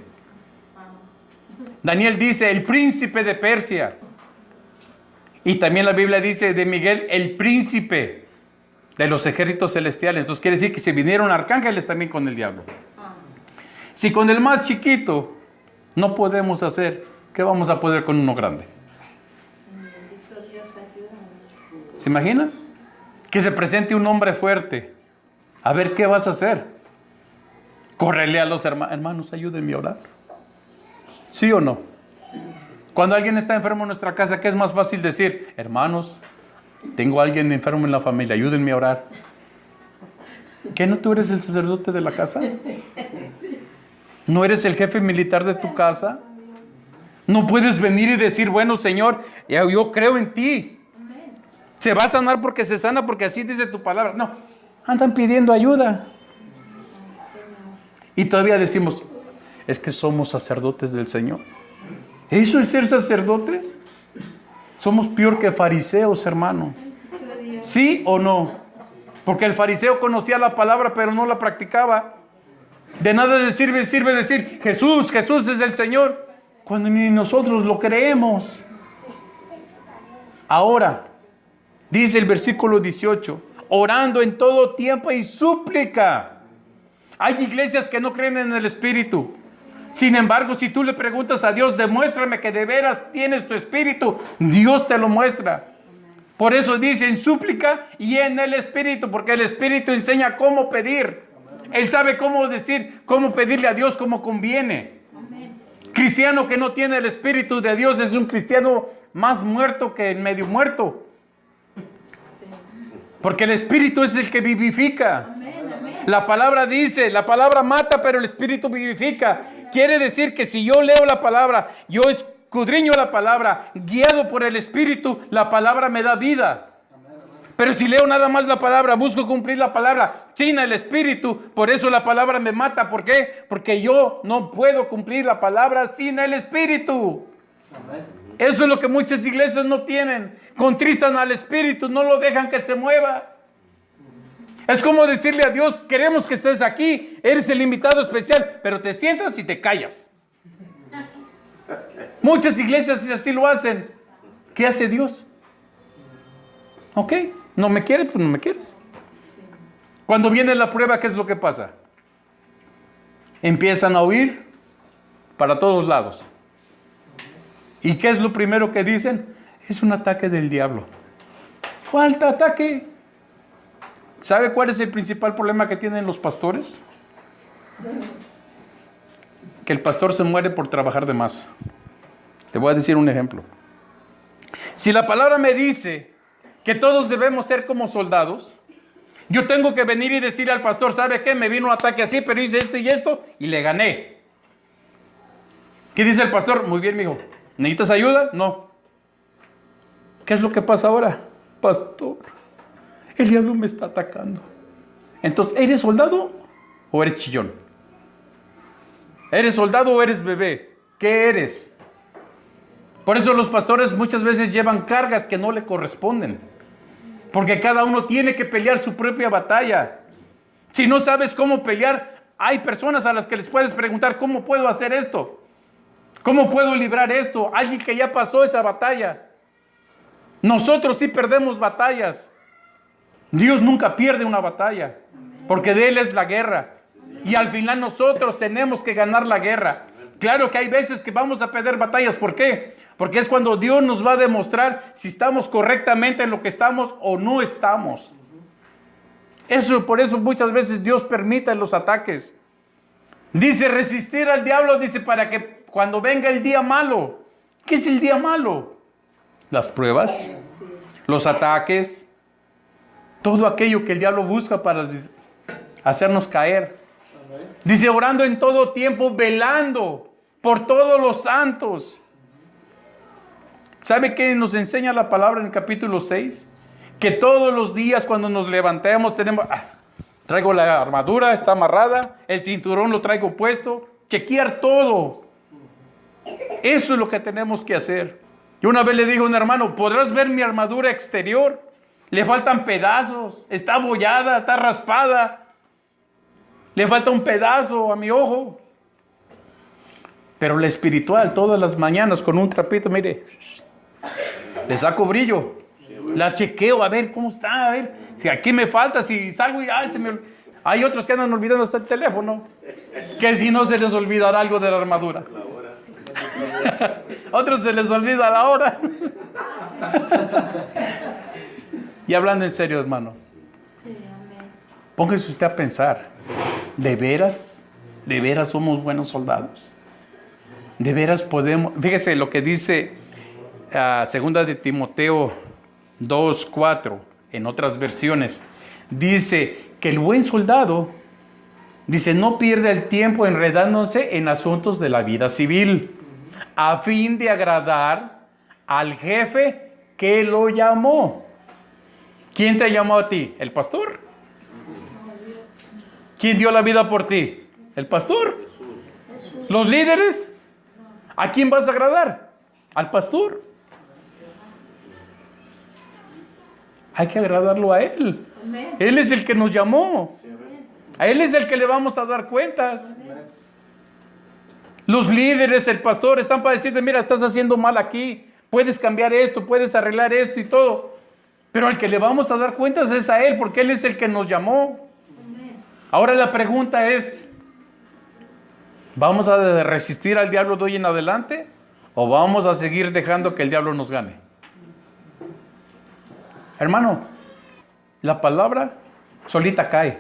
Daniel dice, el príncipe de Persia. Y también la Biblia dice de Miguel, el príncipe. de los ejércitos celestiales. Entonces quiere decir que se vinieron ángeles también con el diablo. Si con el más chiquito no podemos hacer, ¿qué vamos a poder con uno grande? Bendito Dios, ayúdanos. ¿Se imaginan? Que se presente un hombre fuerte. A ver, ¿qué vas a hacer? Córrele a los hermanos, ayúdenme a orar. ¿Sí o no? Cuando alguien está enfermo en nuestra casa, ¿qué es más fácil decir? Hermanos, tengo a alguien enfermo en la familia, ayúdenme a orar. ¿Qué no tú eres el sacerdote de la casa? ¿No eres el jefe militar de tu casa? No puedes venir y decir, bueno, Señor, yo creo en ti. Se va a sanar porque se sana, porque así dice tu palabra. No, andan pidiendo ayuda. Y todavía decimos, es que somos sacerdotes del Señor. ¿Eso es ser sacerdotes? Somos peor que fariseos, hermano. ¿Sí o no? Porque el fariseo conocía la palabra, pero no la practicaba. De nada sirve decir, Jesús es el Señor, cuando ni nosotros lo creemos. Ahora, dice el versículo 18, orando en todo tiempo y súplica. Hay iglesias que no creen en el Espíritu. Sin embargo, si tú le preguntas a Dios, demuéstrame que de veras tienes tu Espíritu, Dios te lo muestra. Por eso dice en súplica y en el Espíritu, porque el Espíritu enseña cómo pedir. Él sabe cómo decir, cómo pedirle a Dios como conviene. Cristiano que no tiene el Espíritu de Dios es un cristiano más muerto que medio muerto. Porque el Espíritu es el que vivifica. La palabra dice, la palabra mata, pero el Espíritu vivifica. Quiere decir que si yo leo la palabra, yo escudriño la palabra, guiado por el Espíritu, la palabra me da vida. Pero si leo nada más la palabra, busco cumplir la palabra sin el Espíritu, por eso la palabra me mata. ¿Por qué? Porque yo no puedo cumplir la palabra sin el Espíritu. Eso es lo que muchas iglesias no tienen. Contristan al Espíritu, no lo dejan que se mueva. Es como decirle a Dios, queremos que estés aquí, eres el invitado especial, pero te sientas y te callas. Muchas iglesias así lo hacen. ¿Qué hace Dios? Ok, no me quieres, pues no me quieres. Cuando viene la prueba, ¿qué es lo que pasa? Empiezan a huir para todos lados. ¿Y qué es lo primero que dicen? Es un ataque del diablo. ¿Cuál ataque? ¿Sabe cuál es el principal problema que tienen los pastores? Que el pastor se muere por trabajar de más. Te voy a decir un ejemplo. Si la palabra me dice que todos debemos ser como soldados, yo tengo que venir y decirle al pastor, ¿sabe qué? Me vino un ataque así, pero hice esto y esto y le gané. ¿Qué dice el pastor? Muy bien, mijo. ¿Necesitas ayuda? No. ¿Qué es lo que pasa ahora? Pastor, el diablo me está atacando. Entonces, ¿eres soldado o eres chillón? ¿Eres soldado o eres bebé? ¿Qué eres? Por eso los pastores muchas veces llevan cargas que no le corresponden. Porque cada uno tiene que pelear su propia batalla. Si no sabes cómo pelear, hay personas a las que les puedes preguntar, ¿cómo puedo hacer esto? ¿Cómo puedo librar esto? Alguien que ya pasó esa batalla. Nosotros sí perdemos batallas. Dios nunca pierde una batalla, porque de Él es la guerra. Y al final nosotros tenemos que ganar la guerra. Claro que hay veces que vamos a perder batallas. ¿Por qué? Porque es cuando Dios nos va a demostrar si estamos correctamente en lo que estamos o no estamos. Por eso muchas veces Dios permite los ataques. Dice resistir al diablo, dice para que cuando venga el día malo. ¿Qué es el día malo? Las pruebas, los ataques, todo aquello que el diablo busca para hacernos caer. Dice orando en todo tiempo, velando por todos los santos. ¿Sabe qué nos enseña la palabra en el capítulo 6? Que todos los días cuando nos levantemos tenemos... traigo la armadura, está amarrada, el cinturón lo traigo puesto, chequear todo. Eso es lo que tenemos que hacer. Yo una vez le dije a un hermano, ¿podrás ver mi armadura exterior? Le faltan pedazos, está abollada, está raspada. Le falta un pedazo a mi ojo. Pero la espiritual, todas las mañanas con un trapito, mire, le saco brillo. La chequeo, a ver cómo está, a ver si aquí me falta, si salgo y ay, hay otros que andan olvidando hasta el teléfono, que si no se les olvidará algo de la armadura. Otros se les olvida la hora. Y hablando en serio, hermano, Sí, amén. póngase usted a pensar, ¿de veras somos buenos soldados? ¿De veras podemos? Fíjese lo que dice segunda de Timoteo 2:4, en otras versiones. Dice que el buen soldado, dice, no pierde el tiempo enredándose en asuntos de la vida civil, a fin de agradar al jefe que lo llamó. ¿Quién te llamó a ti? ¿El pastor? ¿Quién dio la vida por ti? ¿El pastor? ¿Los líderes? ¿A quién vas a agradar? ¿Al pastor? Hay que agradarlo a Él. Amén. Él es el que nos llamó. A Él es el que le vamos a dar cuentas. Los líderes, el pastor, están para decirte, mira, estás haciendo mal aquí. Puedes cambiar esto, puedes arreglar esto y todo. Pero al que le vamos a dar cuentas es a Él, porque Él es el que nos llamó. Amén. Ahora la pregunta es, ¿vamos a resistir al diablo de hoy en adelante? ¿O vamos a seguir dejando que el diablo nos gane? Hermano, la palabra solita cae.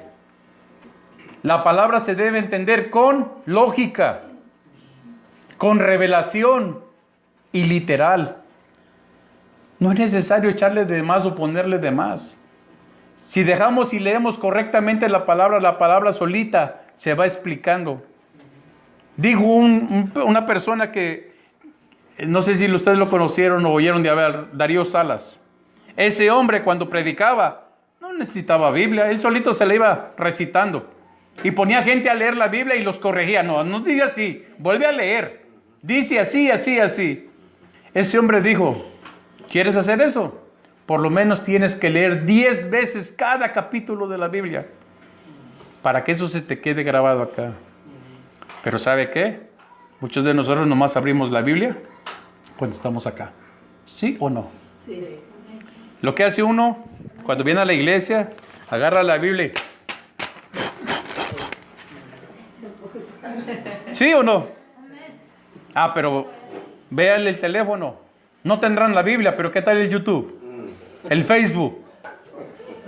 La palabra se debe entender con lógica, con revelación y literal. No es necesario echarle de más o ponerle de más. Si dejamos y leemos correctamente la palabra solita se va explicando. Dijo una persona que, no sé si ustedes lo conocieron o oyeron de hablar, Darío Salas. Ese hombre cuando predicaba no necesitaba Biblia, él solito se la iba recitando. Y ponía gente a leer la Biblia y los corregía. No diga así, vuelve a leer. Dice así, así, así. Ese hombre dijo, ¿quieres hacer eso? Por lo menos tienes que leer 10 veces cada capítulo de la Biblia para que eso se te quede grabado acá. Pero ¿sabe qué? Muchos de nosotros nomás abrimos la Biblia cuando estamos acá. ¿Sí o no? Sí. Lo que hace uno cuando viene a la iglesia, agarra la Biblia. ¿Sí o no? Pero véanle el teléfono. No tendrán la Biblia, pero ¿qué tal el YouTube? El Facebook.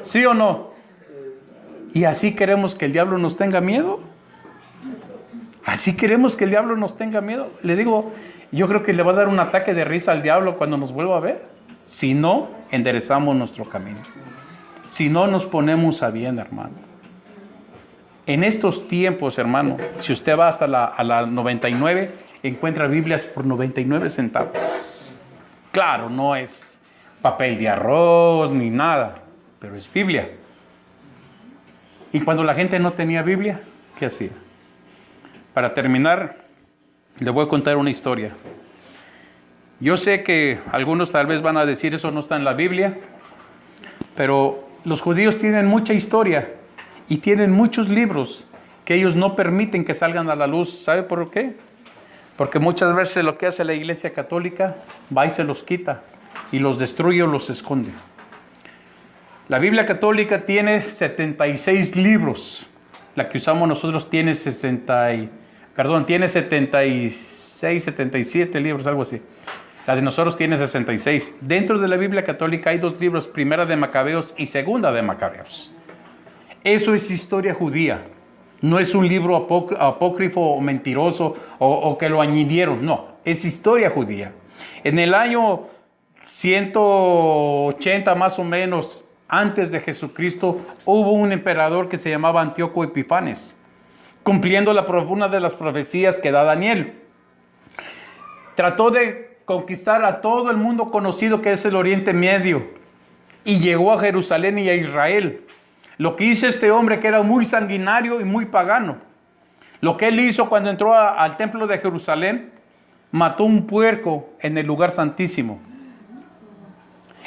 ¿Sí o no? ¿Y así queremos que el diablo nos tenga miedo? ¿Así queremos que el diablo nos tenga miedo? Le digo, yo creo que le va a dar un ataque de risa al diablo cuando nos vuelva a ver. Si no, enderezamos nuestro camino. Si no, nos ponemos a bien, hermano. En estos tiempos, hermano, si usted va hasta a la 99, encuentra Biblias por 99 centavos. Claro, no es papel de arroz ni nada, pero es Biblia. Y cuando la gente no tenía Biblia, ¿qué hacía? Para terminar, le voy a contar una historia. Yo sé que algunos tal vez van a decir eso no está en la Biblia, pero los judíos tienen mucha historia y tienen muchos libros que ellos no permiten que salgan a la luz. ¿Sabe por qué? Porque muchas veces lo que hace la Iglesia Católica va y se los quita y los destruye o los esconde. La Biblia Católica tiene 76 libros. La que usamos nosotros tiene 76, 77 libros, algo así. La de nosotros tiene 66. Dentro de la Biblia Católica hay 2 libros, Primera de Macabeos y Segunda de Macabeos. Eso es historia judía. No es un libro apócrifo o mentiroso o que lo añadieron. No, es historia judía. En el año 180 más o menos antes de Jesucristo hubo un emperador que se llamaba Antíoco Epifanes, cumpliendo una de las profecías que da Daniel. Trató de conquistar a todo el mundo conocido que es el Oriente Medio y llegó a Jerusalén y a Israel. Lo que hizo este hombre, que era muy sanguinario y muy pagano, lo que él hizo cuando entró al templo de Jerusalén, mató un puerco en el lugar santísimo.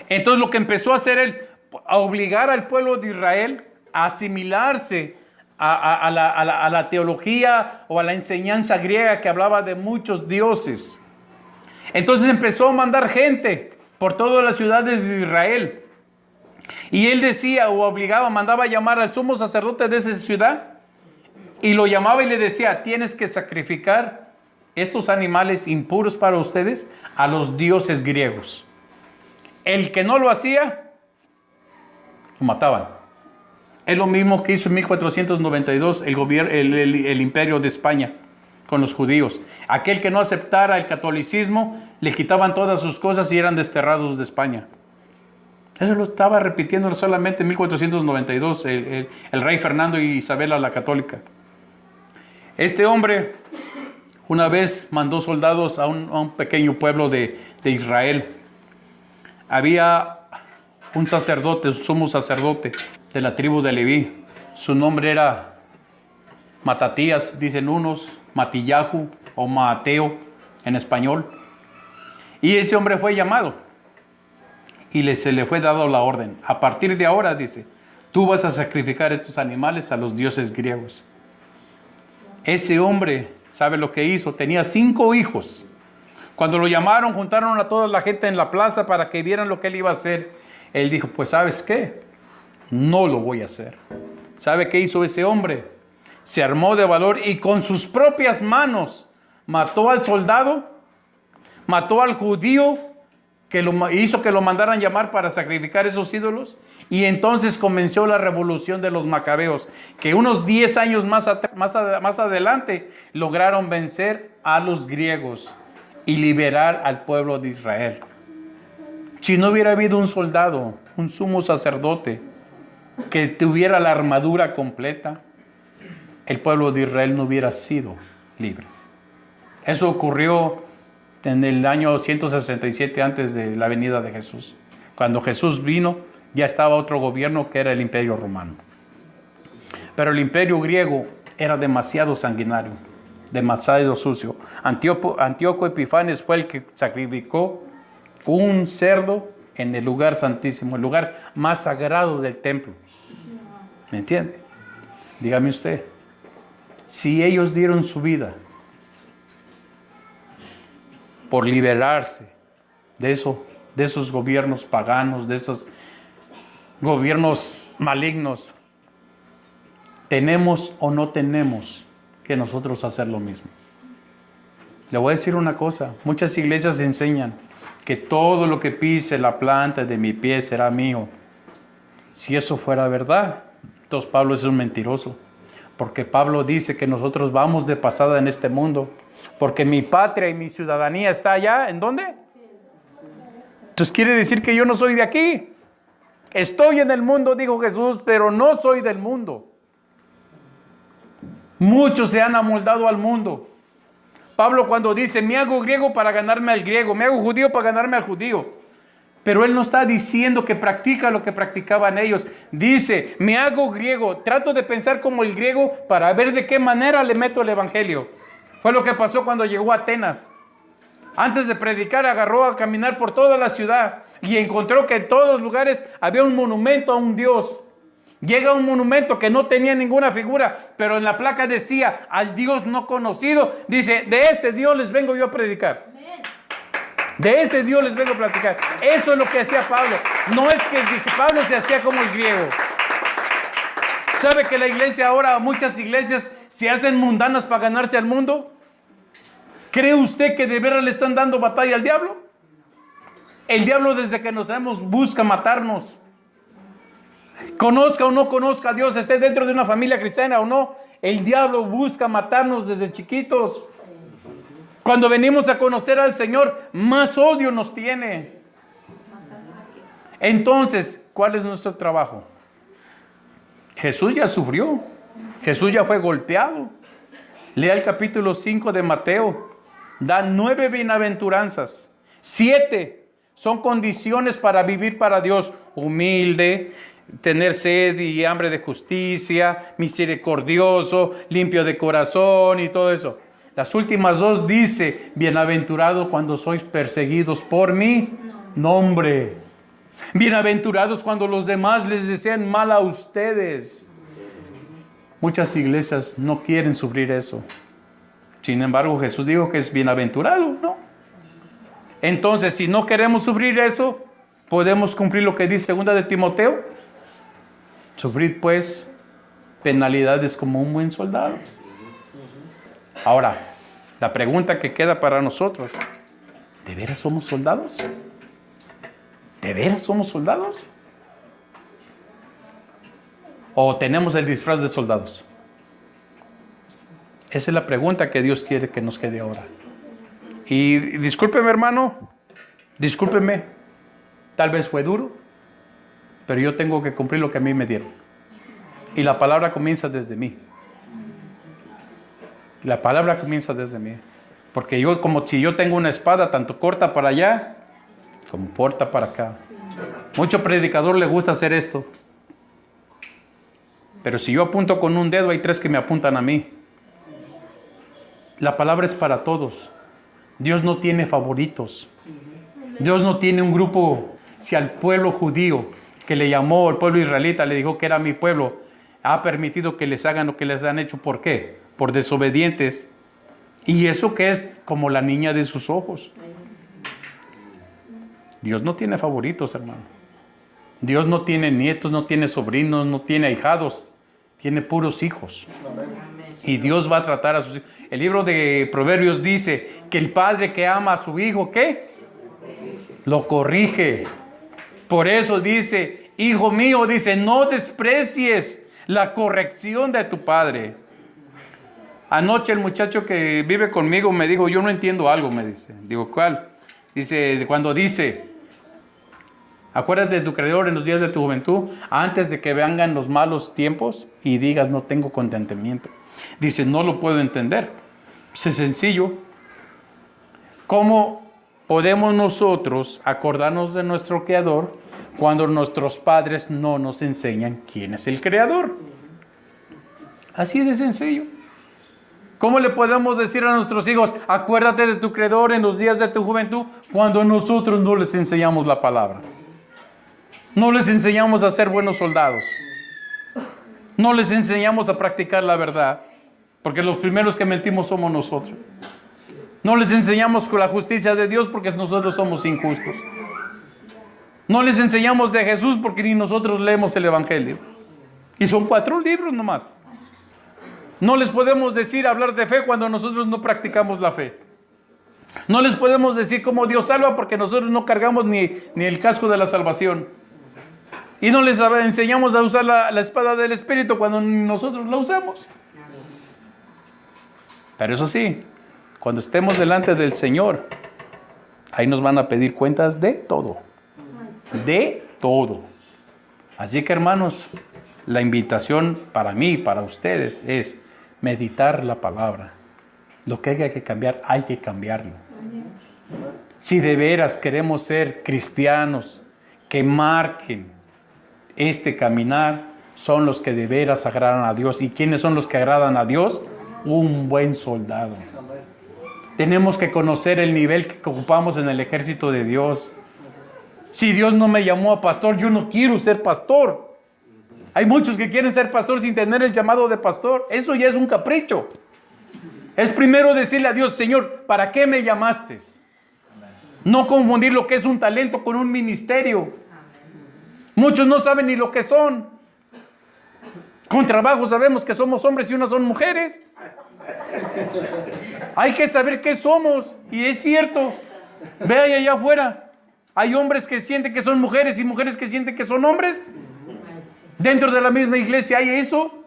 Entonces lo que empezó a hacer él, a obligar al pueblo de Israel a asimilarse a la teología o a la enseñanza griega que hablaba de muchos dioses. Entonces empezó a mandar gente por todas las ciudades de Israel Y él decía o obligaba, mandaba llamar al sumo sacerdote de esa ciudad y lo llamaba y le decía, tienes que sacrificar estos animales impuros para ustedes a los dioses griegos. El que no lo hacía, lo mataban. Es lo mismo que hizo en 1492 el imperio de España con los judíos. Aquel que no aceptara el catolicismo, le quitaban todas sus cosas y eran desterrados de España. Eso lo estaba repitiendo solamente en 1492 el rey Fernando y Isabel la católica. Este hombre una vez mandó soldados a un pequeño pueblo de Israel. Había un sacerdote, un sumo sacerdote de la tribu de Leví. Su nombre era Matatías, dicen unos, Matillahu o Mateo en español. Y ese hombre fue llamado y se le fue dado la orden. A partir de ahora, dice, tú vas a sacrificar estos animales a los dioses griegos. Ese hombre, ¿sabe lo que hizo? Tenía 5 hijos. Cuando lo llamaron, juntaron a toda la gente en la plaza para que vieran lo que él iba a hacer. Él dijo, pues ¿sabes qué? No lo voy a hacer. ¿Sabe qué hizo ese hombre? Se armó de valor y con sus propias manos mató al soldado, mató al judío que hizo que lo mandaran llamar para sacrificar esos ídolos. Y entonces comenzó la revolución de los macabeos, que unos 10 años más adelante lograron vencer a los griegos y liberar al pueblo de Israel. Si no hubiera habido un soldado, un sumo sacerdote, que tuviera la armadura completa, el pueblo de Israel no hubiera sido libre. Eso ocurrió en el año 167 antes de la venida de Jesús. Cuando Jesús vino, ya estaba otro gobierno que era el Imperio Romano. Pero el Imperio griego era demasiado sanguinario, demasiado sucio. Antíoco Epifanes fue el que sacrificó un cerdo en el lugar santísimo, el lugar más sagrado del templo. ¿Me entiende? Dígame usted, si ellos dieron su vida por liberarse de esos gobiernos paganos, de esos gobiernos malignos, ¿tenemos o no tenemos que nosotros hacer lo mismo? Le voy a decir una cosa, muchas iglesias enseñan que todo lo que pise la planta de mi pie será mío. Si eso fuera verdad, entonces Pablo es un mentiroso, porque Pablo dice que nosotros vamos de pasada en este mundo, porque mi patria y mi ciudadanía está allá, ¿en dónde? Entonces quiere decir que yo no soy de aquí. Estoy en el mundo, dijo Jesús, pero no soy del mundo. Muchos se han amoldado al mundo. Pablo cuando dice, me hago griego para ganarme al griego, me hago judío para ganarme al judío. Pero él no está diciendo que practica lo que practicaban ellos. Dice, me hago griego, trato de pensar como el griego para ver de qué manera le meto el evangelio. Fue lo que pasó cuando llegó a Atenas. Antes de predicar, agarró a caminar por toda la ciudad y encontró que en todos los lugares había un monumento a un dios. Llega a un monumento que no tenía ninguna figura, pero en la placa decía, al Dios no conocido. Dice, de ese Dios les vengo yo a predicar. De ese Dios les vengo a platicar. Eso es lo que hacía Pablo. No es que Pablo se hacía como el griego. ¿Sabe que la iglesia ahora, muchas iglesias se hacen mundanas para ganarse al mundo? ¿Cree usted que de veras le están dando batalla al diablo? El diablo desde que nacemos busca matarnos. Conozca o no conozca a Dios, esté dentro de una familia cristiana o no, el diablo busca matarnos desde chiquitos. Cuando venimos a conocer al Señor, más odio nos tiene. Entonces, ¿cuál es nuestro trabajo? Jesús ya sufrió. Jesús ya fue golpeado. Lea el capítulo 5 de Mateo. Da 9 bienaventuranzas. 7 son condiciones para vivir para Dios. Humilde, tener sed y hambre de justicia, misericordioso, limpio de corazón y todo eso. Las últimas 2 dice, bienaventurado cuando sois perseguidos por mi nombre. Bienaventurados cuando los demás les desean mal a ustedes. Muchas iglesias no quieren sufrir eso. Sin embargo, Jesús dijo que es bienaventurado, ¿no? Entonces, si no queremos sufrir eso, ¿Podemos cumplir lo que dice segunda de Timoteo? Sufrir pues penalidades como un buen soldado. Ahora, la pregunta que queda para nosotros, ¿de veras somos soldados? ¿De veras somos soldados? ¿O tenemos el disfraz de soldados? Esa es la pregunta que Dios quiere que nos quede ahora. Y discúlpeme, hermano, discúlpeme, tal vez fue duro, pero yo tengo que cumplir lo que a mí me dieron. Y la palabra comienza desde mí. La palabra comienza desde mí. Porque yo, como si yo tengo una espada, tanto corta para allá, como corta para acá. Mucho predicador le gusta hacer esto. Pero si yo apunto con un dedo, hay 3 que me apuntan a mí. La palabra es para todos. Dios no tiene favoritos. Dios no tiene un grupo. Si al pueblo judío que le llamó, el pueblo israelita, le dijo que era mi pueblo, ha permitido que les hagan lo que les han hecho. ¿Por qué? Por desobedientes. Y eso que es como la niña de sus ojos. Dios no tiene favoritos, hermano. Dios no tiene nietos, no tiene sobrinos, no tiene ahijados. Tiene puros hijos. Y Dios va a tratar a sus hijos. El libro de Proverbios dice que el padre que ama a su hijo, ¿qué? Lo corrige. Por eso dice, hijo mío, dice, no desprecies la corrección de tu padre. Anoche el muchacho que vive conmigo me dijo, yo no entiendo algo, me dice. Digo, ¿cuál? Dice, cuando dice, acuérdate de tu Creador en los días de tu juventud, antes de que vengan los malos tiempos y digas, no tengo contentamiento. Dice, no lo puedo entender. Es sencillo. ¿Cómo podemos nosotros acordarnos de nuestro Creador cuando nuestros padres no nos enseñan quién es el Creador? Así de sencillo. ¿Cómo le podemos decir a nuestros hijos, acuérdate de tu Creador en los días de tu juventud, cuando nosotros no les enseñamos la palabra? No les enseñamos a ser buenos soldados. No les enseñamos a practicar la verdad, porque los primeros que mentimos somos nosotros. No les enseñamos con la justicia de Dios, porque nosotros somos injustos. No les enseñamos de Jesús, porque ni nosotros leemos el Evangelio. Y son 4 libros nomás. No les podemos decir hablar de fe cuando nosotros no practicamos la fe. No les podemos decir cómo Dios salva, porque nosotros no cargamos ni el casco de la salvación. Y no les enseñamos a usar la espada del Espíritu cuando nosotros la usamos. Pero eso sí, cuando estemos delante del Señor, ahí nos van a pedir cuentas de todo. De todo. Así que, hermanos, la invitación para mí, para ustedes, es meditar la palabra. Lo que haya que cambiar, hay que cambiarlo. Si de veras queremos ser cristianos que marquen este caminar, son los que de veras agradan a Dios. ¿Y quiénes son los que agradan a Dios? Un buen soldado. Tenemos que conocer el nivel que ocupamos en el ejército de Dios. Si Dios no me llamó a pastor, yo no quiero ser pastor. Hay muchos que quieren ser pastor sin tener el llamado de pastor. Eso ya es un capricho. Es primero decirle a Dios, Señor, ¿para qué me llamaste? No confundir lo que es un talento con un ministerio. Muchos no saben ni lo que son. Con trabajo sabemos que somos hombres y unas son mujeres. Hay que saber qué somos. Y es cierto. Ve allá afuera. Hay hombres que sienten que son mujeres y mujeres que sienten que son hombres. Dentro de la misma iglesia hay eso.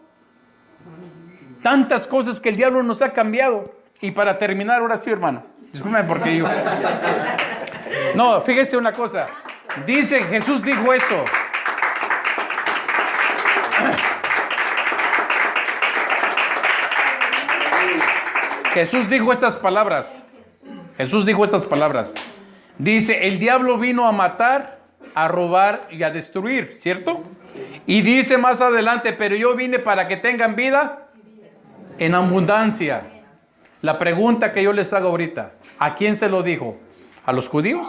Tantas cosas que el diablo nos ha cambiado. Y para terminar, ahora sí, hermano. Discúlpeme porque yo... No, fíjese una cosa. Dice, Jesús dijo esto. Jesús dijo estas palabras. Jesús dijo estas palabras. Dice, el diablo vino a matar, a robar y a destruir, ¿cierto? Y dice más adelante, pero yo vine para que tengan vida en abundancia. La pregunta que yo les hago ahorita, ¿a quién se lo dijo? ¿A los judíos?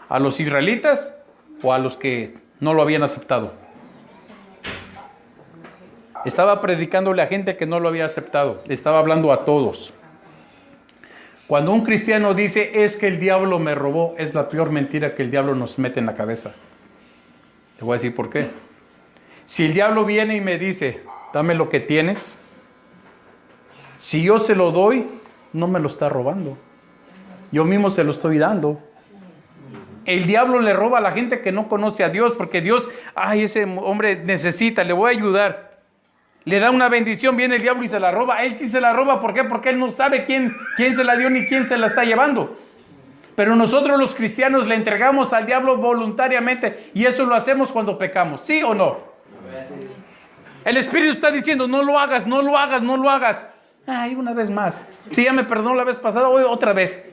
¿A los israelitas? ¿O a los que no lo habían aceptado? Estaba predicándole a gente que no lo había aceptado. Le estaba hablando a todos. Cuando un cristiano dice, es que el diablo me robó, es la peor mentira que el diablo nos mete en la cabeza. Le voy a decir por qué. Si el diablo viene y me dice, dame lo que tienes, si yo se lo doy, no me lo está robando. Yo mismo se lo estoy dando. El diablo le roba a la gente que no conoce a Dios, porque Dios, ay, ese hombre necesita, le voy a ayudar. Le da una bendición, viene el diablo y se la roba. Él sí se la roba, ¿por qué? Porque él no sabe quién se la dio ni quién se la está llevando. Pero nosotros los cristianos le entregamos al diablo voluntariamente, y eso lo hacemos cuando pecamos, ¿sí o no? El Espíritu está diciendo, no lo hagas, no lo hagas, no lo hagas. Ay, una vez más. Si ya me perdonó la vez pasada, hoy otra vez.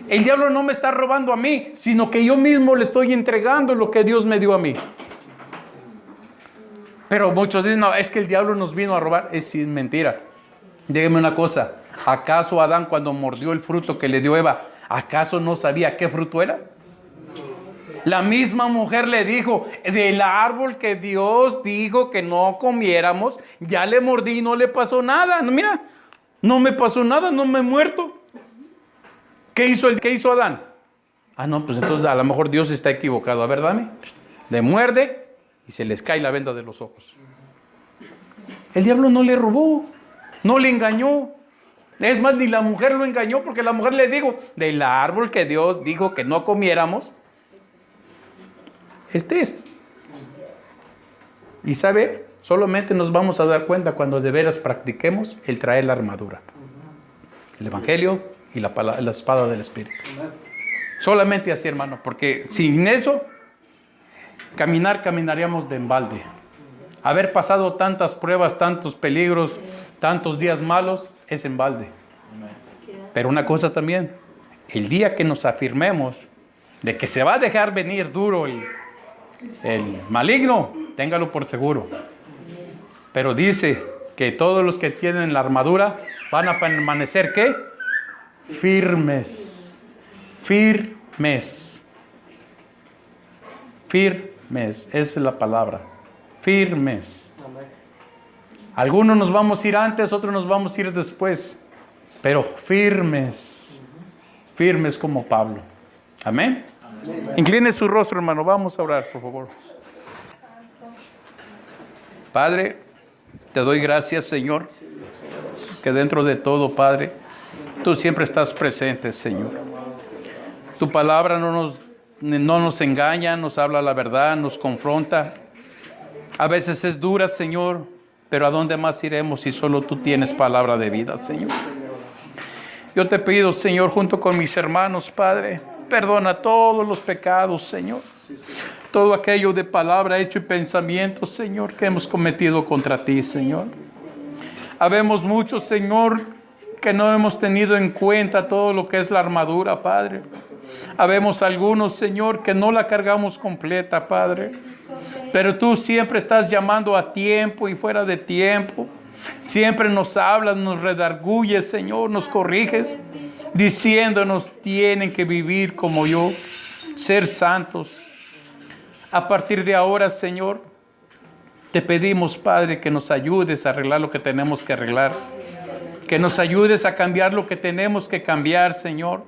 El diablo no me está robando a mí, sino que yo mismo le estoy entregando lo que Dios me dio a mí. Pero muchos dicen, no, es que el diablo nos vino a robar. Es mentira. Dígame una cosa. ¿Acaso Adán, cuando mordió el fruto que le dio Eva, acaso no sabía qué fruto era? La misma mujer le dijo, del árbol que Dios dijo que no comiéramos, ya le mordí y no le pasó nada. No, mira, no me pasó nada, no me he muerto. ¿Qué hizo Adán? Ah, no, pues entonces a lo mejor Dios está equivocado. A ver, dame. Le muerde y se les cae la venda de los ojos. El diablo no le robó, no le engañó. Es más, ni la mujer lo engañó, porque la mujer le dijo, del árbol que Dios dijo que no comiéramos, este es. Y sabe, solamente nos vamos a dar cuenta cuando de veras practiquemos el traer la armadura, el evangelio y la espada del Espíritu. Solamente así, hermano, porque sin eso caminaríamos de embalde. Haber pasado tantas pruebas, tantos peligros, tantos días malos, es en balde. Pero una cosa también, el día que nos afirmemos de que se va a dejar venir duro el maligno, téngalo por seguro. Pero dice que todos los que tienen la armadura van a permanecer, ¿qué? Firmes. Firmes. Firmes. Esa es la palabra. Firmes. Algunos nos vamos a ir antes, otros nos vamos a ir después. Pero firmes. Firmes como Pablo. Amén. Incline su rostro, hermano. Vamos a orar, por favor. Padre, te doy gracias, Señor, que dentro de todo, Padre, tú siempre estás presente, Señor. Tu palabra no nos engaña, nos habla la verdad, nos confronta. A veces es dura, Señor, pero ¿a dónde más iremos si solo tú tienes palabra de vida, Señor? Yo te pido, Señor, junto con mis hermanos, Padre, perdona todos los pecados, Señor. Todo aquello de palabra, hecho y pensamiento, Señor, que hemos cometido contra ti, Señor. Habemos muchos, Señor, que no hemos tenido en cuenta todo lo que es la armadura, Padre. Habemos algunos, Señor, que no la cargamos completa, Padre. Pero tú siempre estás llamando a tiempo y fuera de tiempo. Siempre nos hablas, nos redarguyes, Señor, nos corriges, diciéndonos, tienen que vivir como yo, ser santos. A partir de ahora, Señor, te pedimos, Padre, que nos ayudes a arreglar lo que tenemos que arreglar, que nos ayudes a cambiar lo que tenemos que cambiar, Señor,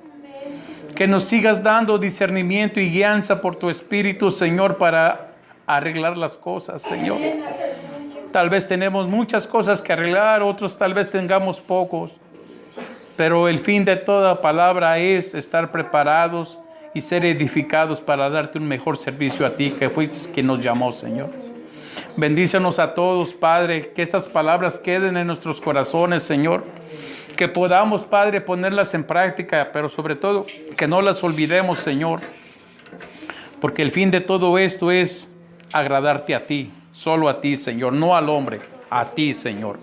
que nos sigas dando discernimiento y guianza por tu Espíritu, Señor, para arreglar las cosas, Señor. Tal vez tenemos muchas cosas que arreglar, otros tal vez tengamos pocos, pero el fin de toda palabra es estar preparados y ser edificados para darte un mejor servicio a ti, que fuiste quien nos llamó, Señor. Bendícenos a todos, Padre, que estas palabras queden en nuestros corazones, Señor, que podamos, Padre, ponerlas en práctica, pero sobre todo que no las olvidemos, Señor, porque el fin de todo esto es agradarte a ti, solo a ti, Señor, no al hombre, a ti, Señor.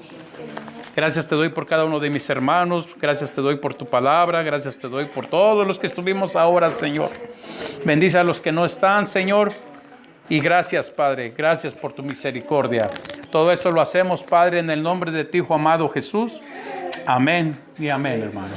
Gracias te doy por cada uno de mis hermanos, gracias te doy por tu palabra, gracias te doy por todos los que estuvimos ahora, Señor. Bendice a los que no están, Señor, y gracias, Padre, gracias por tu misericordia. Todo esto lo hacemos, Padre, en el nombre de tu Hijo amado Jesús. Amén y amén, hermano.